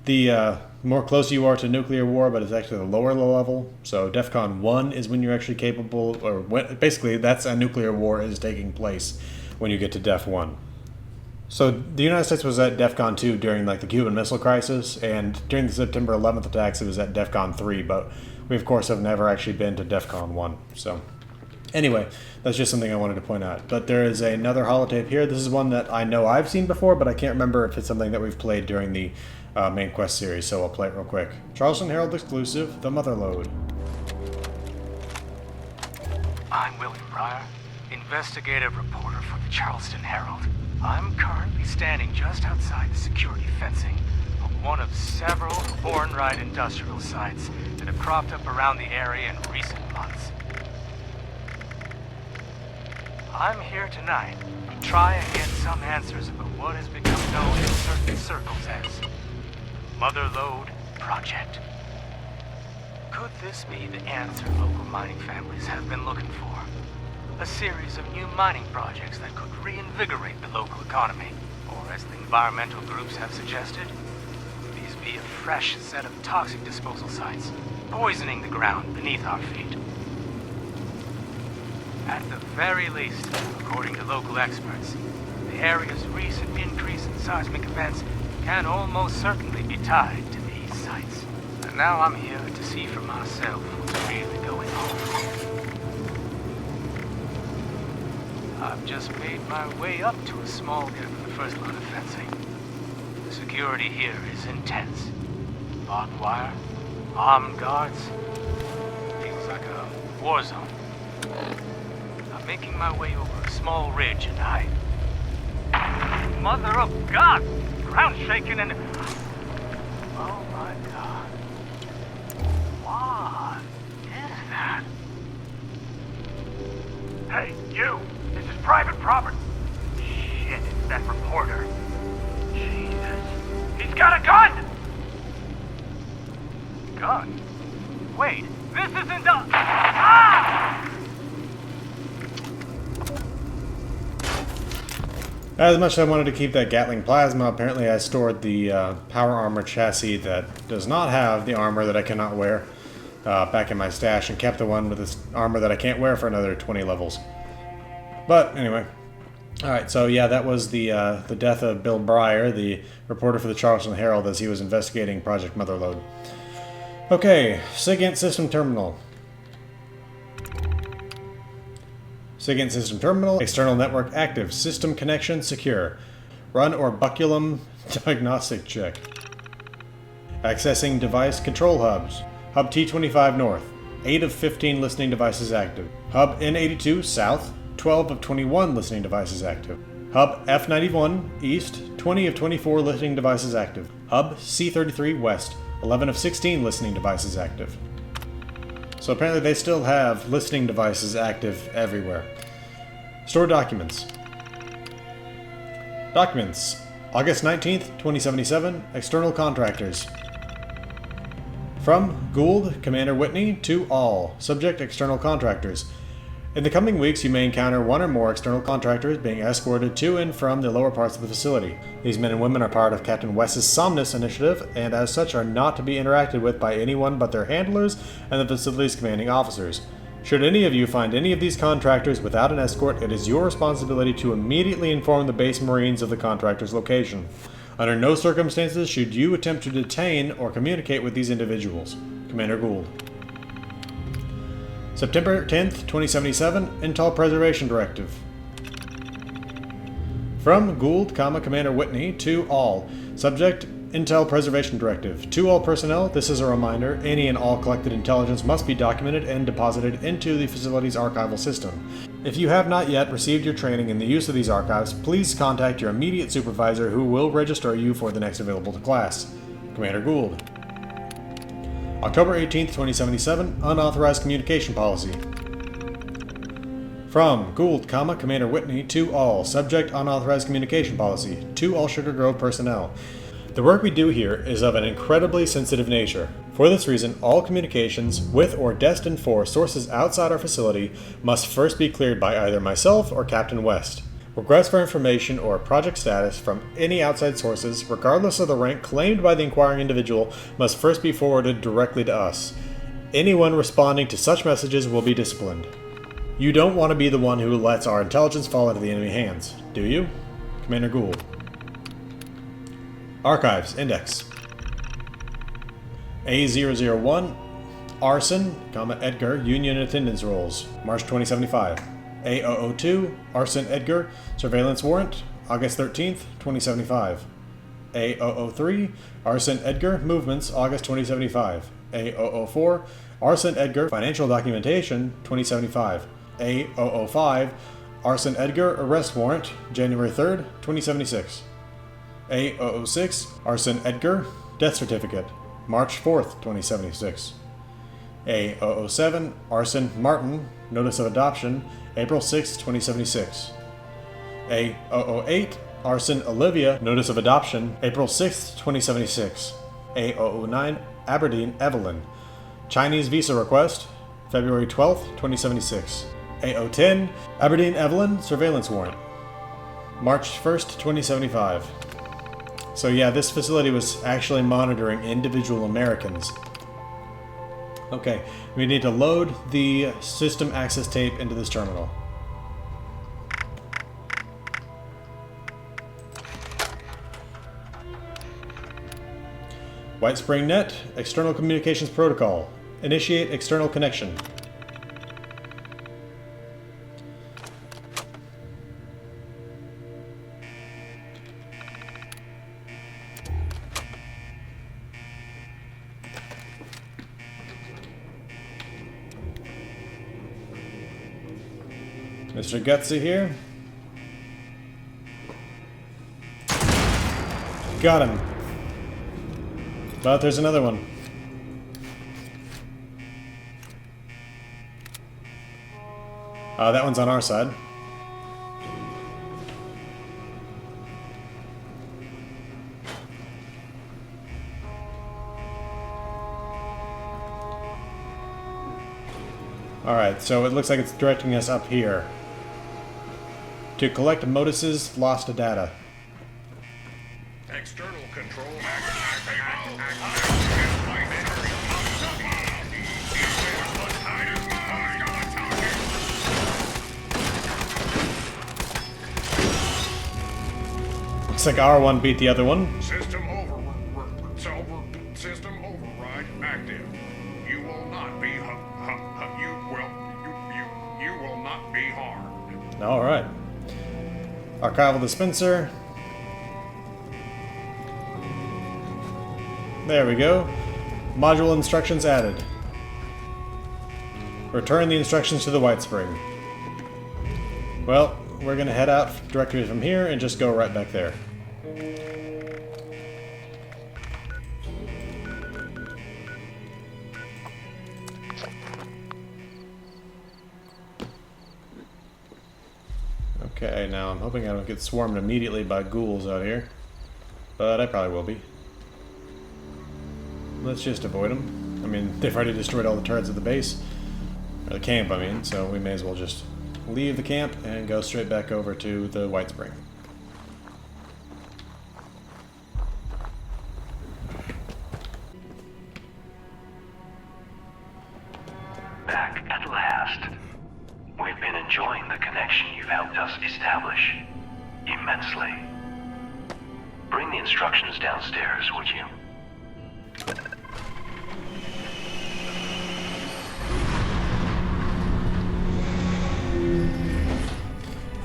the more close you are to nuclear war, but it's actually the lower the level. So DEFCON 1 is when you're actually capable, or when, basically that's a nuclear war is taking place when you get to DEF 1. So the United States was at DEFCON 2 during like the Cuban Missile Crisis, and during the September 11th attacks it was at DEFCON 3, but we of course have never actually been to DEFCON 1. So anyway, that's just something I wanted to point out. But there is another holotape here. This is one that I know I've seen before, but I can't remember if it's something that we've played during the main quest series, so I'll play it real quick. Charleston Herald exclusive, The Mother Lode. I'm William Pryor, investigative reporter for the Charleston Herald. I'm currently standing just outside the security fencing of one of several Bornride industrial sites that have cropped up around the area in recent months. I'm here tonight to try and get some answers about what has become known in certain circles as the Mother Lode Project. Could this be the answer local mining families have been looking for? A series of new mining projects that could reinvigorate the local economy, or as the environmental groups have suggested, these be a fresh set of toxic disposal sites, poisoning the ground beneath our feet. At the very least, according to local experts, the area's recent increase in seismic events can almost certainly be tied to these sites. And now I'm here to see for myself what's really going on. I've just made my way up to a small gap in the first line of fencing. The security here is intense. Barbed wire, armed guards. Feels like a war zone. I'm making my way over a small ridge and Mother of God! Ground shaking and... Oh my God. What is that? Hey, you! This is private property. Shit, it's that reporter. Jesus. He's got a gun! Gun? Wait, this isn't a... Ah! As much as I wanted to keep that Gatling plasma, apparently I stored the power armor chassis that does not have the armor that I cannot wear back in my stash, and kept the one with this armor that I can't wear for another 20 levels. But anyway, alright, so yeah, that was the death of Bill Breyer, the reporter for the Charleston Herald, as he was investigating Project Motherlode. Okay, SIGINT System Terminal. SIGINT System Terminal, external network active, system connection secure. Run Orbiculum diagnostic check. Accessing device control hubs. Hub T25 north, 8 of 15 listening devices active. Hub N82 south, 12 of 21 listening devices active. Hub F91 east, 20 of 24 listening devices active. Hub C33 west, 11 of 16 listening devices active. So apparently they still have listening devices active everywhere. Store documents. Documents. August 19th, 2077. External contractors. From Gould, Commander Whitney, to all. Subject external contractors. In the coming weeks, you may encounter one or more external contractors being escorted to and from the lower parts of the facility. These men and women are part of Captain West's Somnus initiative, and as such are not to be interacted with by anyone but their handlers and the facility's commanding officers. Should any of you find any of these contractors without an escort, it is your responsibility to immediately inform the base Marines of the contractor's location. Under no circumstances should you attempt to detain or communicate with these individuals. Commander Gould. September 10th, 2077, Intel Preservation Directive. From Gould, Commander Whitney, to all. Subject, Intel Preservation Directive. To all personnel, this is a reminder, any and all collected intelligence must be documented and deposited into the facility's archival system. If you have not yet received your training in the use of these archives, please contact your immediate supervisor who will register you for the next available class. Commander Gould. October 18th, 2077, Unauthorized Communication Policy. From Gould, Commander Whitney, to all. Subject, Unauthorized Communication Policy. To all Sugar Grove personnel. The work we do here is of an incredibly sensitive nature. For this reason, all communications with or destined for sources outside our facility must first be cleared by either myself or Captain West. Requests for information or project status from any outside sources, regardless of the rank claimed by the inquiring individual, must first be forwarded directly to us. Anyone responding to such messages will be disciplined. You don't want to be the one who lets our intelligence fall into the enemy hands, do you? Commander Gould. Archives Index. A001, Arson, Edgar, Union Attendance Rolls, March 2075. A002, Arson Edgar, Surveillance Warrant, August 13th, 2075. A003, Arson Edgar, Movements, August 2075. A004, Arson Edgar, Financial Documentation, 2075. A005, Arson Edgar, Arrest Warrant, January 3rd, 2076. A006, Arson Edgar, Death Certificate, March 4th, 2076. A007, Arson Martin, Notice of Adoption, April 6, 2076. A008, Arson Olivia, Notice of Adoption, April 6, 2076. A009, Aberdeen Evelyn, Chinese Visa Request, February 12, 2076. A010, Aberdeen Evelyn, Surveillance Warrant, March 1st, 2075. So yeah, this facility was actually monitoring individual Americans. Okay, we need to load the system access tape into this terminal. Whitespring Net, External Communications Protocol. Initiate external connection. Mr. Gutsy here. Got him. But there's another one. That one's on our side. Alright, so it looks like it's directing us up here. To collect Motus's lost data. External control active. Looks like R1 beat the other one. System override active. You will not be you will not be harmed. Alright. Archival dispenser. There we go. Module instructions added. Return the instructions to the Whitespring. Well, we're gonna head out directly from here and just go right back there. Okay, now I'm hoping I don't get swarmed immediately by ghouls out here. But I probably will be. Let's just avoid them. I mean, they've already destroyed all the turrets at the base. Or the camp, I mean, so we may as well just leave the camp and go straight back over to the Whitespring. Back at last. We've been enjoying the connection you've helped us establish immensely. Bring the instructions downstairs, would you?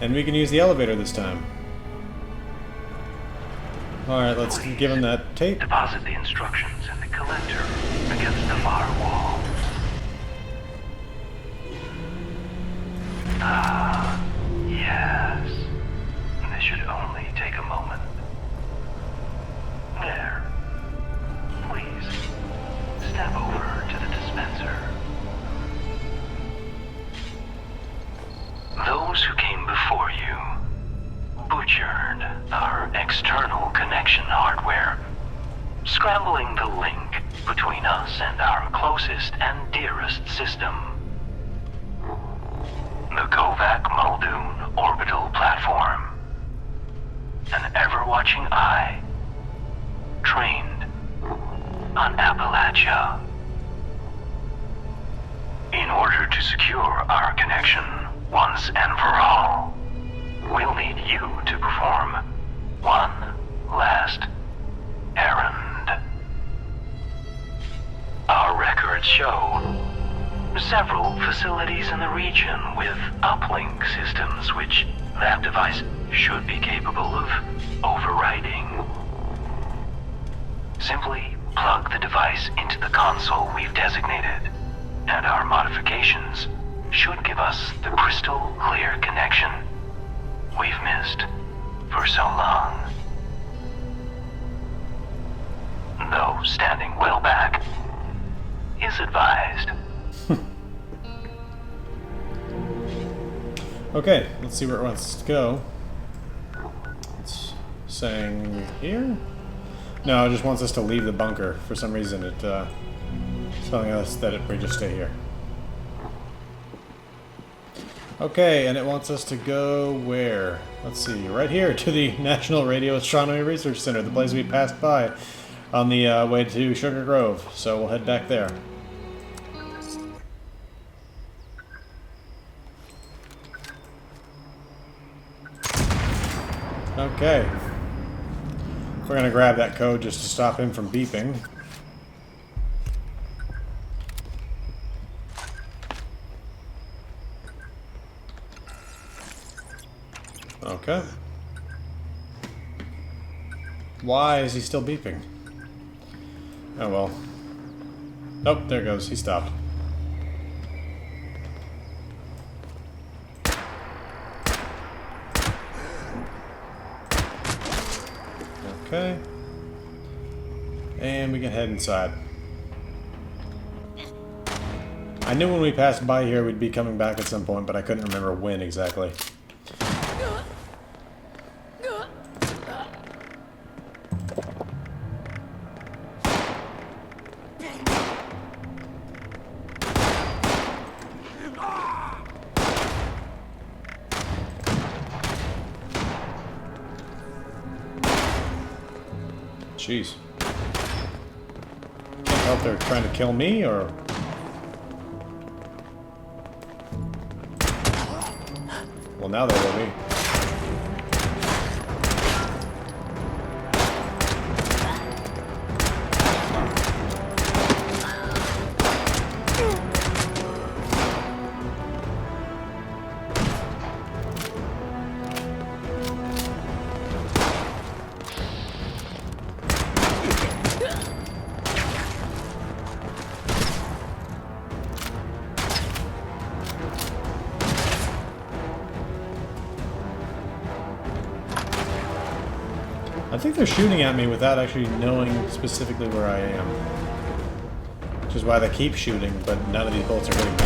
And we can use the elevator this time. Alright, let's give him that tape. Deposit the instructions in the collector against the far wall. Ah, yes. This should only take a moment. There. Please, step over to the dispenser. Those who came before you butchered our external connection hardware, scrambling the link between us and our closest and dearest system. The Kovac-Muldoon Orbital platform. An ever-watching eye, trained on Appalachia. In order to secure our connection once and for all, we'll need you to perform one last errand. Our records show several facilities in the region with uplink systems which that device should be capable of overriding. Simply plug the device into the console we've designated, and our modifications should give us the crystal clear connection we've missed for so long. Though standing well back is advised. Okay, let's see where it wants to go. It's saying here? No, it just wants us to leave the bunker. For some reason, it's telling us that we just stay here. Okay, and it wants us to go where? Let's see, right here to the National Radio Astronomy Research Center, the place we passed by on the way to Sugar Grove. So we'll head back there. Okay. We're gonna grab that code just to stop him from beeping. Okay. Why is he still beeping? Oh well. Oh, there it goes. He stopped. Okay. And we can head inside. I knew when we passed by here we'd be coming back at some point, but I couldn't remember when exactly. Jeez. Can't tell if they're trying to kill me or... Well, now they will be. I think they're shooting at me without actually knowing specifically where I am. Which is why they keep shooting, but none of these bullets are hitting me.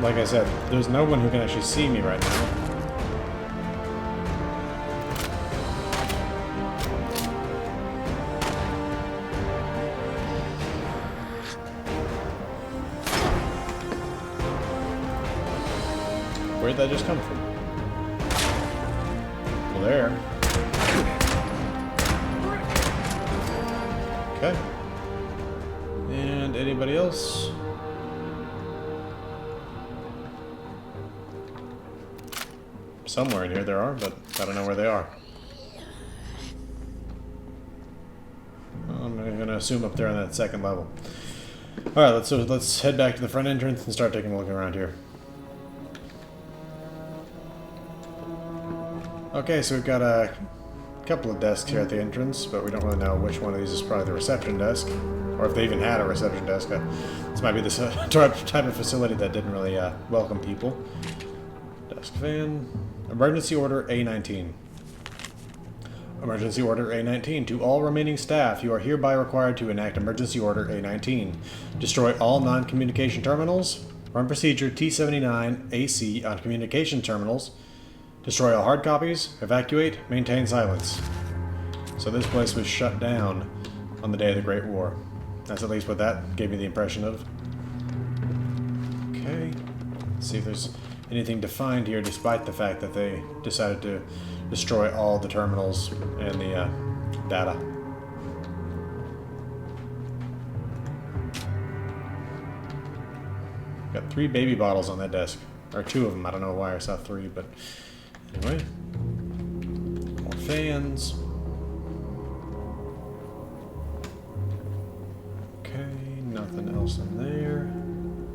Like I said, there's no one who can actually see me right now. Where'd that just come from? Well, there. Okay. And anybody else? Somewhere in here there are, but I don't know where they are. I'm gonna assume up there on that second level. Alright, let's head back to the front entrance and start taking a look around here. Okay, so we've got a couple of desks here at the entrance, but we don't really know which one of these is probably the reception desk, or if they even had a reception desk. This might be the type of facility that didn't really welcome people. Desk fan. Emergency Order A-19. Emergency Order A-19. To all remaining staff, you are hereby required to enact Emergency Order A-19. Destroy all non-communication terminals. Run procedure T-79 AC on communication terminals. Destroy all hard copies, evacuate, maintain silence. So this place was shut down on the day of the Great War. That's at least what that gave me the impression of. Okay, let's see if there's anything to find here despite the fact that they decided to destroy all the terminals and the data. Got 3 baby bottles on that desk. Or 2 of them, I don't know why I saw 3, but... Anyway, more fans. Okay, nothing else in there.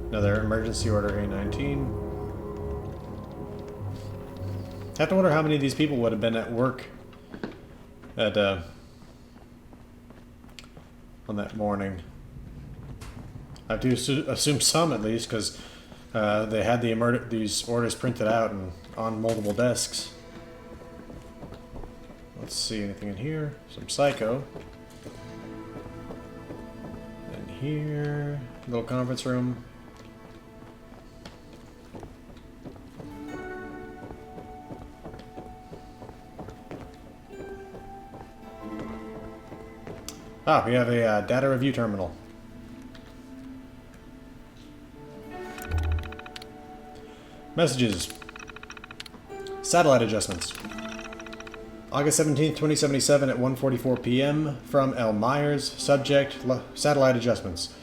Another emergency order A-19. I have to wonder how many of these people would have been at work at on that morning. I have to assume some at least, because they had these orders printed out and on multiple desks. Let's see, anything in here? Some psycho. And here, little conference room. Ah, we have a data review terminal. Messages. Satellite adjustments. August 17th, 2077 at 1:44 p.m. from L. Myers. Subject, satellite adjustments.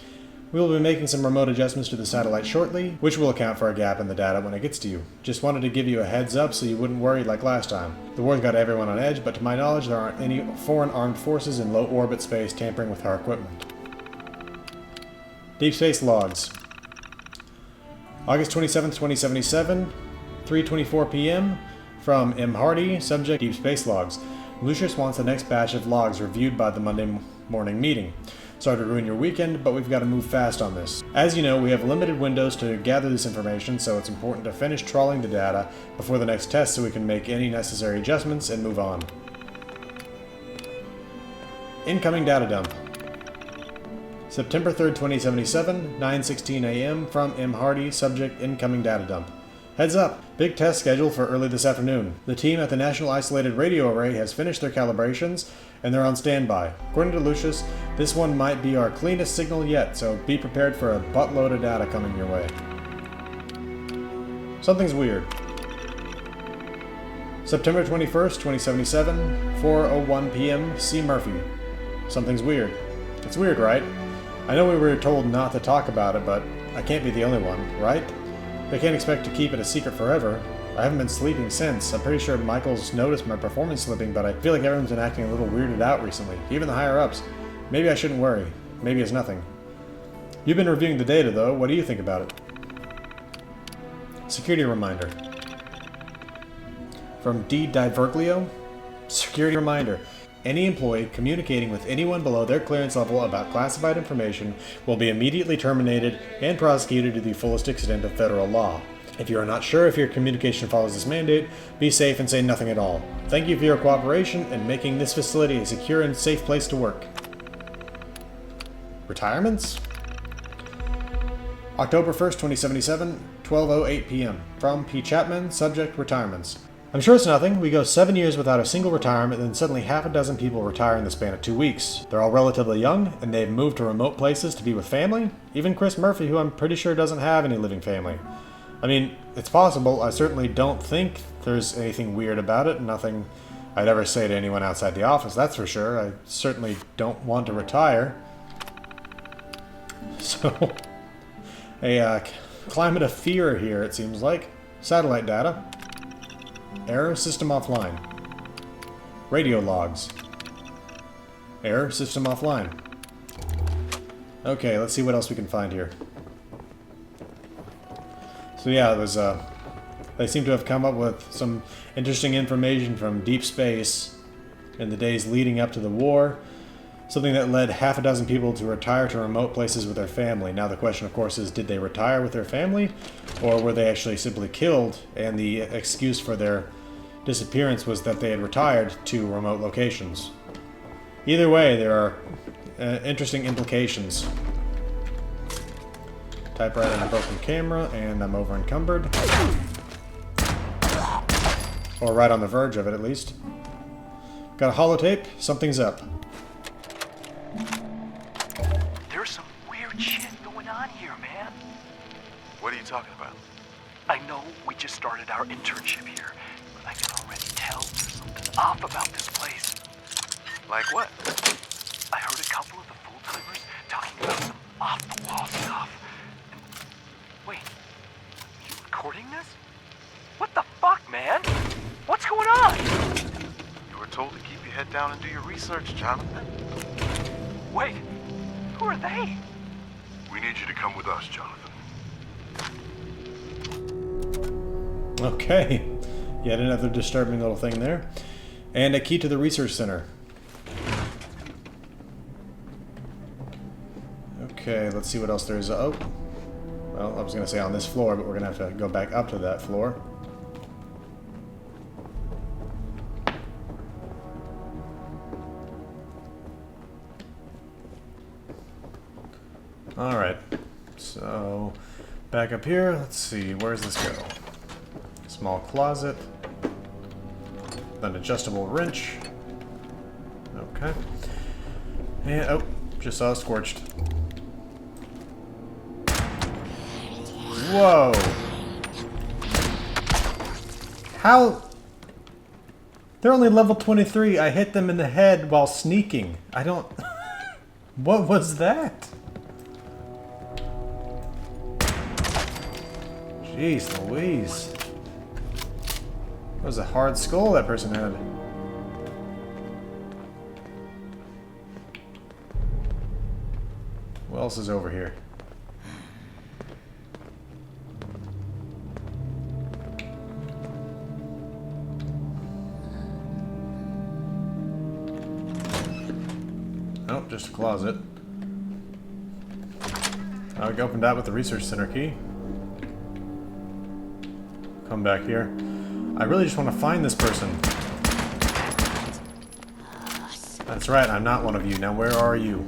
We will be making some remote adjustments to the satellite shortly, which will account for a gap in the data when it gets to you. Just wanted to give you a heads up so you wouldn't worry like last time. The war's got everyone on edge, but to my knowledge there aren't any foreign armed forces in low orbit space tampering with our equipment. Deep space logs. August 27th, 2077, 3:24 p.m. from M. Hardy, subject Deep Space Logs. Lucius wants the next batch of logs reviewed by the Monday morning meeting. Sorry to ruin your weekend, but we've got to move fast on this. As you know, we have limited windows to gather this information, so it's important to finish trawling the data before the next test so we can make any necessary adjustments and move on. Incoming data dump. September 3rd, 2077, 9:16 a.m. from M. Hardy, subject incoming data dump. Heads up! Big test scheduled for early this afternoon. The team at the National Isolated Radio Array has finished their calibrations, and they're on standby. According to Lucius, this one might be our cleanest signal yet, so be prepared for a buttload of data coming your way. Something's weird. September 21st, 2077, 4:01 p.m. C. Murphy. Something's weird. It's weird, right? I know we were told not to talk about it, but I can't be the only one, right? They can't expect to keep it a secret forever. I haven't been sleeping since. I'm pretty sure Michael's noticed my performance slipping, but I feel like everyone's been acting a little weirded out recently, even the higher-ups. Maybe I shouldn't worry. Maybe it's nothing. You've been reviewing the data, though. What do you think about it? Security reminder. From D. Diverglio. Security reminder. Any employee communicating with anyone below their clearance level about classified information will be immediately terminated and prosecuted to the fullest extent of federal law. If you are not sure if your communication follows this mandate, be safe and say nothing at all. Thank you for your cooperation in making this facility a secure and safe place to work. Retirements? October 1st, 2077, 12:08 p.m. From P. Chapman, subject retirements. I'm sure it's nothing. We go 7 years without a single retirement, and then suddenly half a dozen people retire in the span of 2 weeks. They're all relatively young, and they've moved to remote places to be with family. Even Chris Murphy, who I'm pretty sure doesn't have any living family. I mean, it's possible. I certainly don't think there's anything weird about it. Nothing I'd ever say to anyone outside the office, that's for sure. I certainly don't want to retire. So, a climate of fear here, it seems like. Satellite data. Error, system offline. Radio logs. Error, system offline. Okay, let's see what else we can find here. So yeah, it was, they seem to have come up with some interesting information from deep space in the days leading up to the war. Something that led half a dozen people to retire to remote places with their family. Now the question, of course, is did they retire with their family? Or were they actually simply killed, and the excuse for their disappearance was that they had retired to remote locations? Either way, there are interesting implications. Typewriter and a broken camera, and I'm over encumbered. Or right on the verge of it, at least. Got a holotape. Something's up. There's some weird shit going on here, man. What are you talking about? I know we just started our internship here, but I can already tell there's something off about this place. Like what? I heard a couple of the full-timers talking about some off-the-wall stuff. Wait, you recording this? What the fuck, man? What's going on? You were told to keep your head down and do your research, Jonathan. Wait, who are they? We need you to come with us, Jonathan. Okay, yet another disturbing little thing there. And a key to the research center. Okay, let's see what else there is. Oh, well, I was going to say on this floor, but we're going to have to go back up to that floor. Alright, so back up here, let's see, where does this go? Small closet, an adjustable wrench, okay, and oh, just saw scorched. Whoa! How? They're only level 23, I hit them in the head while sneaking. I don't... What was that? Jeez Louise. That was a hard skull that person had. What else is over here? Oh, just a closet. I opened that with the research center key. Come back here. I really just want to find this person. That's right, I'm not one of you. Now where are you?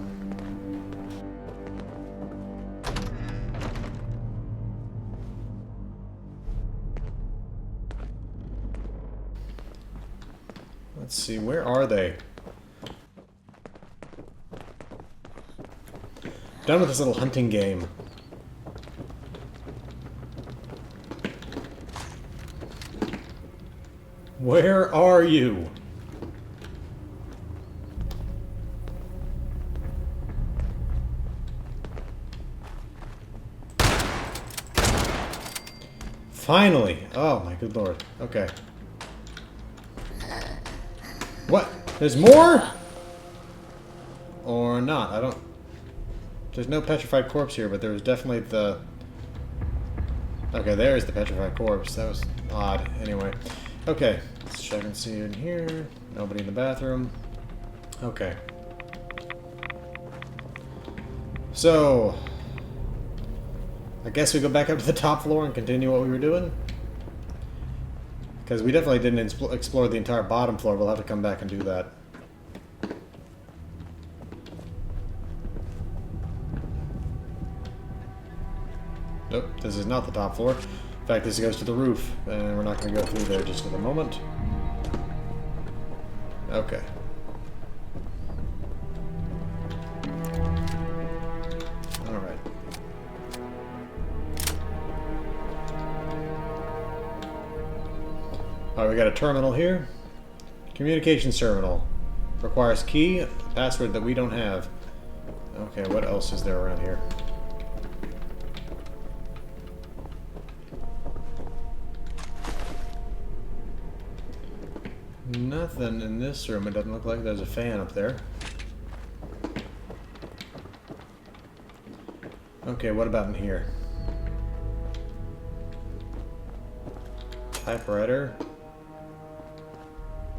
Let's see, where are they? Done with this little hunting game. Where are you? Finally! Oh my good lord. Okay. What? There's more? Or not? I don't... There's no petrified corpse here, but there was definitely the... Okay, there's the petrified corpse. That was odd. Anyway. Okay. Let's check and see in here. Nobody in the bathroom. Okay. So... I guess we go back up to the top floor and continue what we were doing? Because we definitely didn't explore the entire bottom floor. We'll have to come back and do that. Nope, this is not the top floor. In fact, this goes to the roof, and we're not going to go through there just at the moment. Okay. Alright. Alright, we got a terminal here. Communications terminal. Requires key, a password that we don't have. Okay, what else is there around here? Nothing in this room. It doesn't look like there's a fan up there. Okay, what about in here? Typewriter.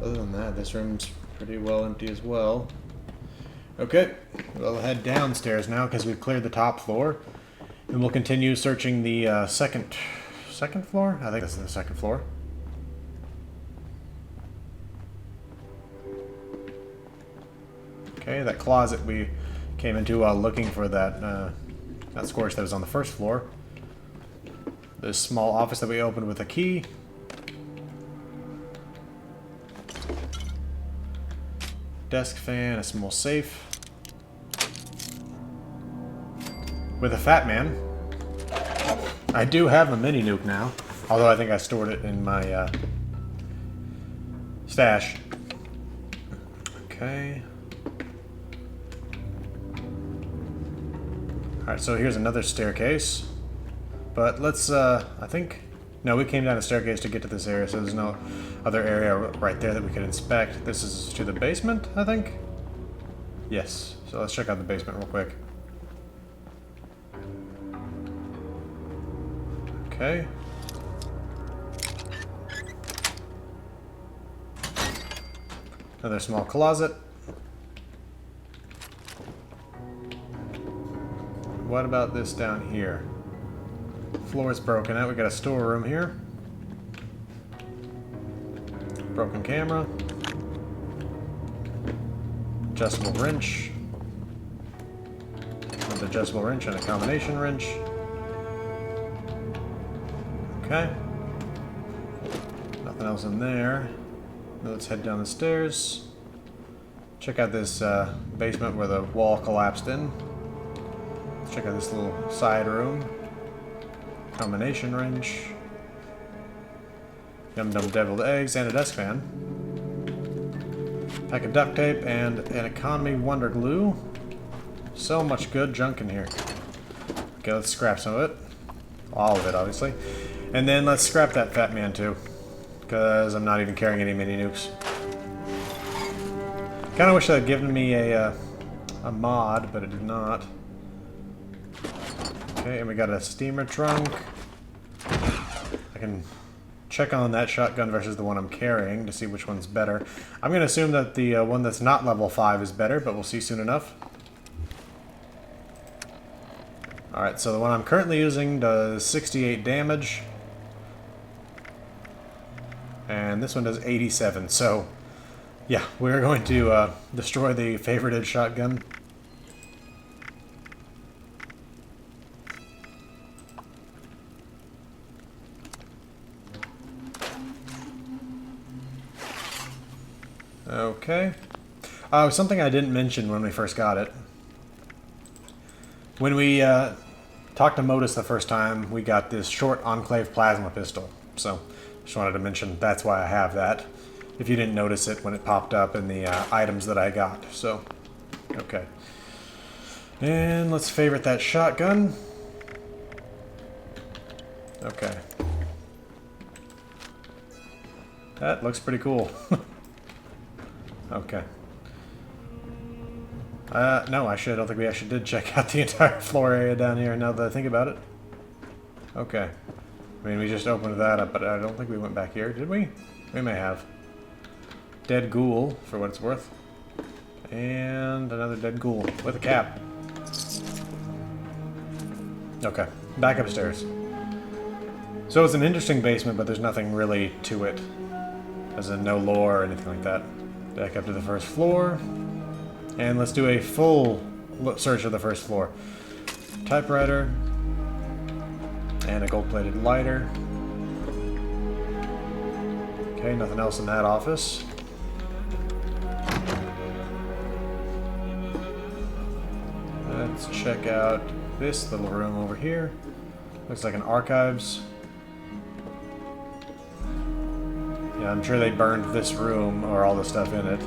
Other than that, this room's pretty well empty as well. Okay, we'll head downstairs now because we've cleared the top floor. And we'll continue searching the second floor? I think this is the second floor. Okay, that closet we came into while looking for that scorch that was on the first floor. This small office that we opened with a key. Desk fan, a small safe. With a fat man. I do have a mini nuke now, although I think I stored it in my stash. Okay. Alright, so here's another staircase. But let's, I think... No, we came down a staircase to get to this area, so there's no other area right there that we could inspect. This is to the basement, I think? Yes. So let's check out the basement real quick. Okay. Another small closet. What about this down here? Floor is broken out. We got a storeroom here. Broken camera. Adjustable wrench. Another adjustable wrench and a combination wrench. Okay. Nothing else in there. Now let's head down the stairs. Check out this basement where the wall collapsed in. Let's check out this little side room. Combination wrench. Yum Dum deviled eggs and a desk fan. Pack of duct tape and an economy wonder glue. So much good junk in here. Okay, let's scrap some of it. All of it, obviously. And then let's scrap that fat man too. Because I'm not even carrying any mini nukes. Kinda wish they'd given me a mod, but it did not. Okay, and we got a steamer trunk. I can check on that shotgun versus the one I'm carrying to see which one's better. I'm going to assume that the one that's not level 5 is better, but we'll see soon enough. Alright, so the one I'm currently using does 68 damage. And this one does 87, so yeah, we're going to destroy the favorited shotgun. Okay. Something I didn't mention when we first got it. When we talked to Motus the first time, we got this short Enclave plasma pistol. So, just wanted to mention that's why I have that. if you didn't notice it when it popped up in the items that I got. So, okay. And let's favorite that shotgun. Okay. That looks pretty cool. Okay. No, I don't think we actually did check out the entire floor area down here now that I think about it. Okay. I mean, we just opened that up, but I don't think we went back here, did we? We may have. Dead ghoul, for what it's worth. And another dead ghoul with a cap. Okay, back upstairs. So it's an interesting basement, but there's nothing really to it. As in no lore or anything like that. Back up to the first floor. And let's do a full search of the first floor. Typewriter. And a gold-plated lighter. Okay, nothing else in that office. Let's check out this little room over here. Looks like an archives. Yeah, I'm sure they burned this room or all the stuff in it.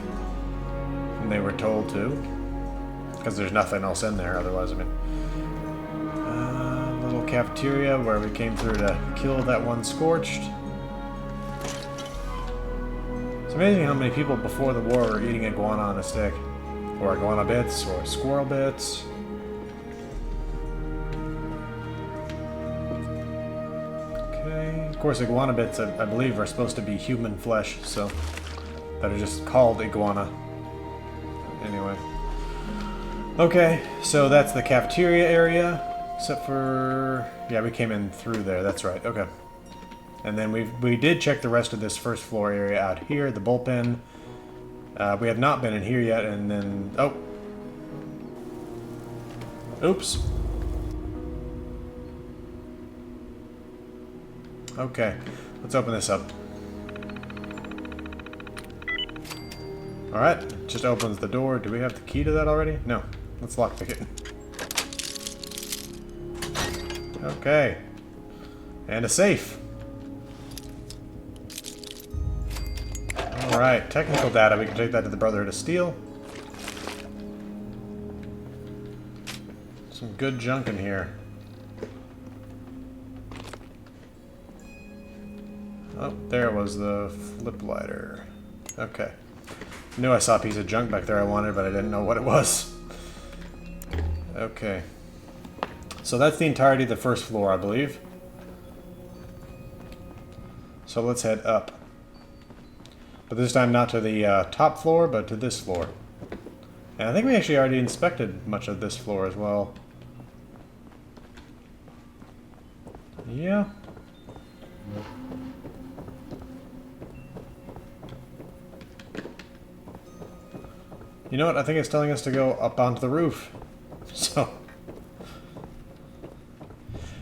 And they were told to. Because there's nothing else in there otherwise, I mean. Little cafeteria where we came through to kill that one scorched. It's amazing how many people before the war were eating iguana on a stick. Or iguana bits, or squirrel bits. Okay. Of course, iguana bits, I believe, are supposed to be human flesh, so that are just called iguana. Anyway. Okay, so that's the cafeteria area. Except for... yeah, we came in through there. That's right. Okay. And then we did check the rest of this first floor area out here. The bullpen. We have not been in here yet. And then... oh. Oops. Okay. Let's open this up. Alright. Just opens the door. Do we have the key to that already? No. Let's lockpick it. Okay. And a safe. Alright, technical data. We can take that to the Brotherhood of Steel. Some good junk in here. Oh, there was the flip lighter. Okay. Knew I saw a piece of junk back there I wanted, but I didn't know what it was. Okay. So that's the entirety of the first floor, I believe. So let's head up. But this time not to the top floor, but to this floor. And I think we actually already inspected much of this floor as well. Yeah. You know what? I think it's telling us to go up onto the roof. So...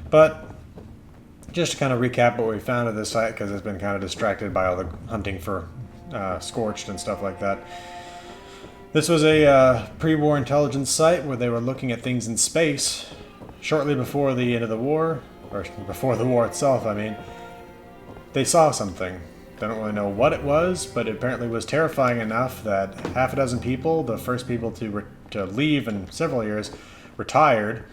but, just to kind of recap what we found at this site, because it's been kind of distracted by all the hunting for Scorched and stuff like that. This was a pre-war intelligence site where they were looking at things in space shortly before the end of the war, or before the war itself, I mean. They saw something. They don't really know what it was, but it apparently was terrifying enough that half a dozen people, the first people to leave in several years, retired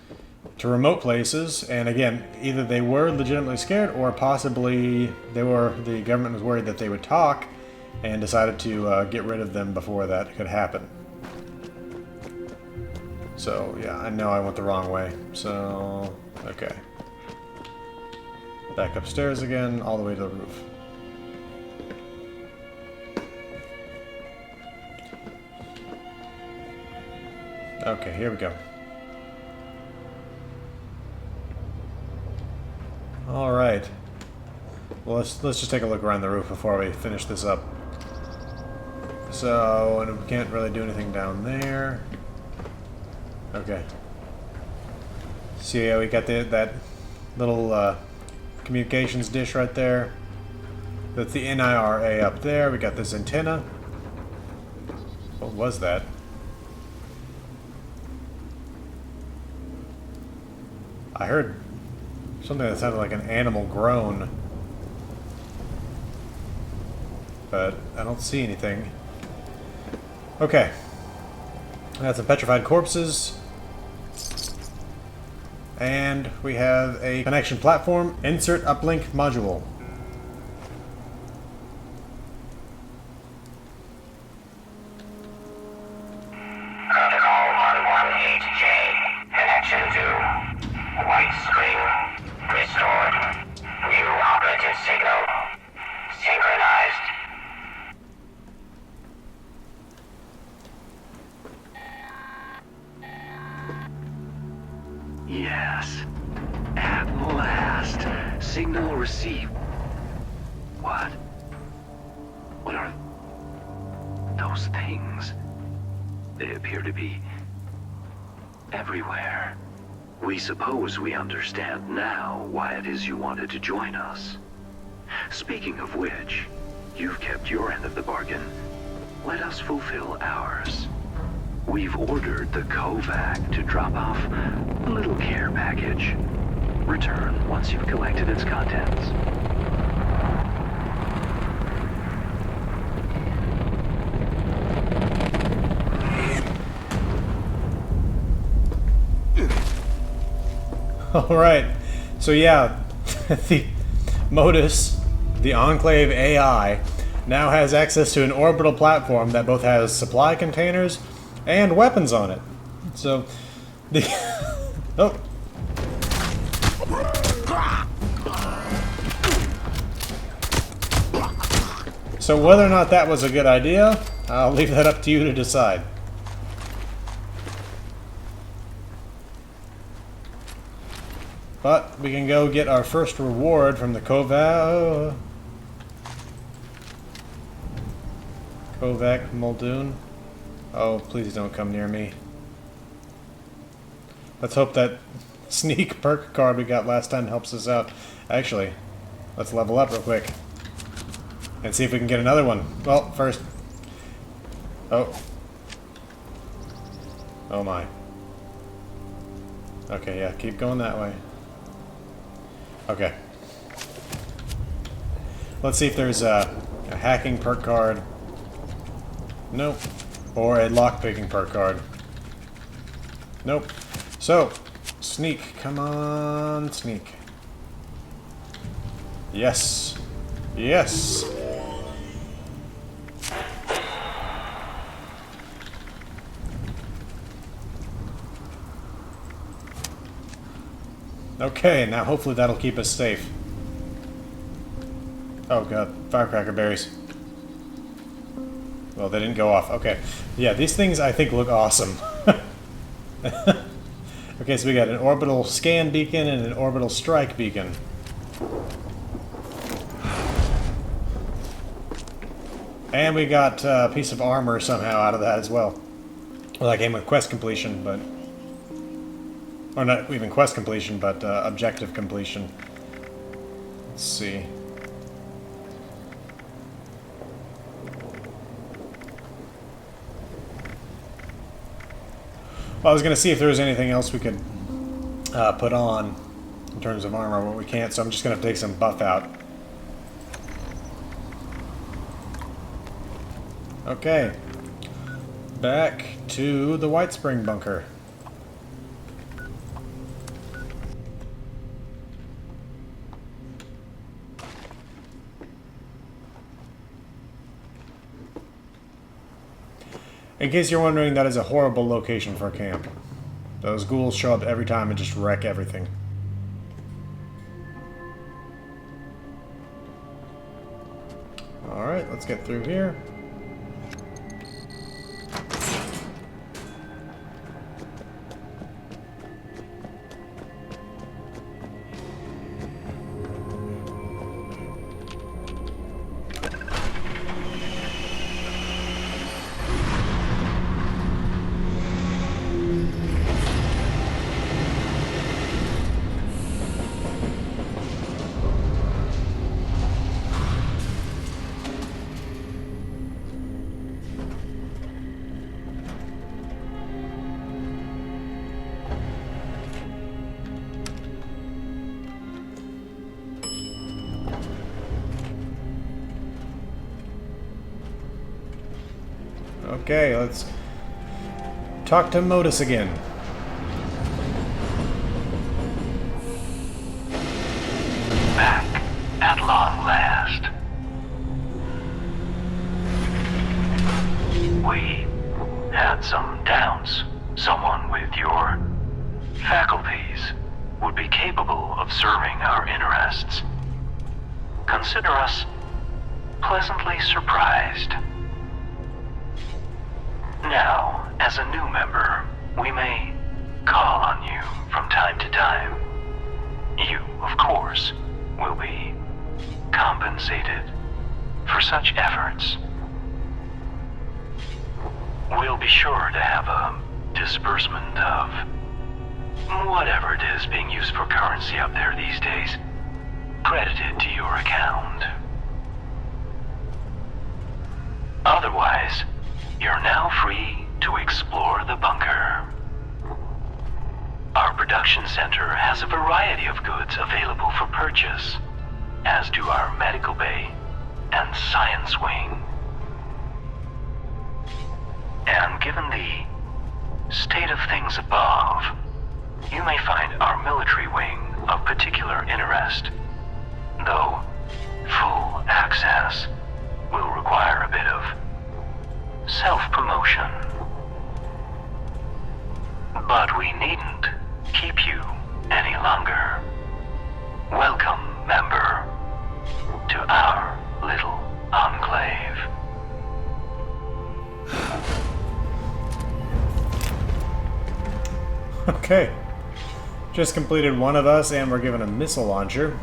to remote places, and again, either they were legitimately scared or possibly the government was worried that they would talk and decided to get rid of them before that could happen. So yeah, I know I went the wrong way. So okay, back upstairs again, all the way to the roof. Okay, here we go. Alright. Well, let's just take a look around the roof before we finish this up. So, and we can't really do anything down there. Okay. See, we got that little communications dish right there. That's the NIRA up there. We got this antenna. What was that? I heard something that sounded like an animal groan. but I don't see anything. Okay. That's some petrified corpses. And we have a connection platform. Insert uplink module. Protocol 118J. Connection to Whitespring restored. New operative signal synchronized. Yes. At last. Signal received. What? What are those things? They appear to be everywhere. We suppose we understand now why it is you wanted to join us. Speaking of which, you've kept your end of the bargain. Let us fulfill ours. We've ordered the Kovac to drop off a little care package. Return once you've collected its contents. Alright, so yeah, the Motus, the Enclave AI, now has access to an orbital platform that both has supply containers and weapons on it. So, the... oh. So whether or not that was a good idea, I'll leave that up to you to decide. But we can go get our first reward from the Kovac-Muldoon. Oh, please don't come near me. Let's hope that sneak perk card we got last time helps us out. Actually, let's level up real quick. And see if we can get another one. Well, first... oh. Oh my. Okay, yeah, keep going that way. Okay. Let's see if there's a hacking perk card. Nope. Or a lockpicking perk card. Nope. So, sneak. Come on, sneak. Yes. Yes. Okay, now hopefully that'll keep us safe. Oh god, firecracker berries. Well, they didn't go off. Okay. Yeah, these things I think look awesome. Okay, so we got an orbital scan beacon and an orbital strike beacon. And we got a piece of armor somehow out of that as well. Well, that came with quest completion, but... or not even quest completion, but objective completion. Let's see. Well, I was going to see if there was anything else we could put on in terms of armor, but we can't, so I'm just going to take some buff out. Okay. Back to the Whitespring Bunker. In case you're wondering, that is a horrible location for a camp. Those ghouls show up every time and just wreck everything. Alright, let's get through here. Okay, let's talk to Motus again. Back at long last. We had some doubts. Someone with your faculties would be capable of serving our interests. Consider us pleasantly surprised. Now, as a new member, we may call on you from time to time. You, of course, will be compensated for such efforts. We'll be sure to have a disbursement of whatever it is being used for currency up there these days credited to your account. Otherwise, you're now free to explore the bunker. Our production center has a variety of goods available for purchase, as do our medical bay and science wing. And given the state of things above, you may find our military wing of particular interest, though full access will require a bit of self-promotion. But we needn't keep you any longer. Welcome, member, to our little enclave. Okay. Just completed one of us, and we're given a missile launcher,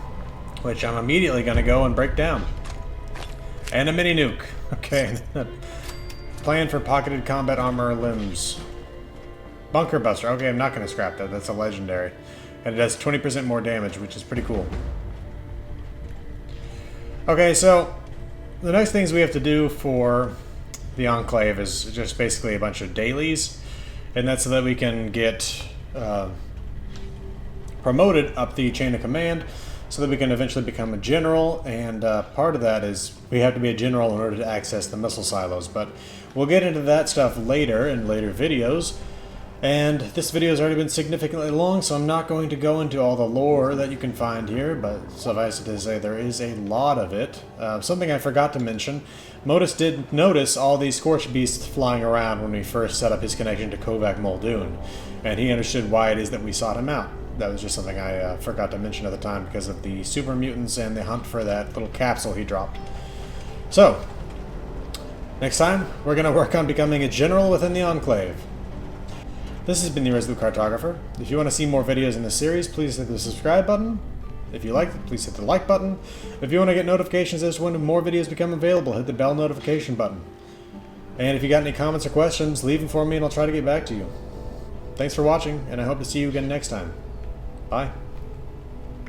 which I'm immediately going to go and break down. And a mini nuke. Okay. Plan for pocketed combat armor limbs. Bunker Buster. Okay, I'm not going to scrap that. That's a legendary. And it does 20% more damage, which is pretty cool. Okay, so the next things we have to do for the Enclave is just basically a bunch of dailies. And that's so that we can get promoted up the chain of command so that we can eventually become a general. And part of that is we have to be a general in order to access the missile silos. But we'll get into that stuff later in later videos. And this video has already been significantly long, so I'm not going to go into all the lore that you can find here, but suffice it to say there is a lot of it. Something I forgot to mention, Motus did notice all these Scorch Beasts flying around when we first set up his connection to Kovac-Muldoon, and he understood why it is that we sought him out. That was just something I forgot to mention at the time because of the super mutants and the hunt for that little capsule he dropped. So, next time, we're going to work on becoming a general within the Enclave. This has been the Resolute Cartographer. If you want to see more videos in this series, please hit the subscribe button. If you liked it, please hit the like button. If you want to get notifications as to when more videos become available, hit the bell notification button. And if you got any comments or questions, leave them for me and I'll try to get back to you. Thanks for watching, and I hope to see you again next time. Bye.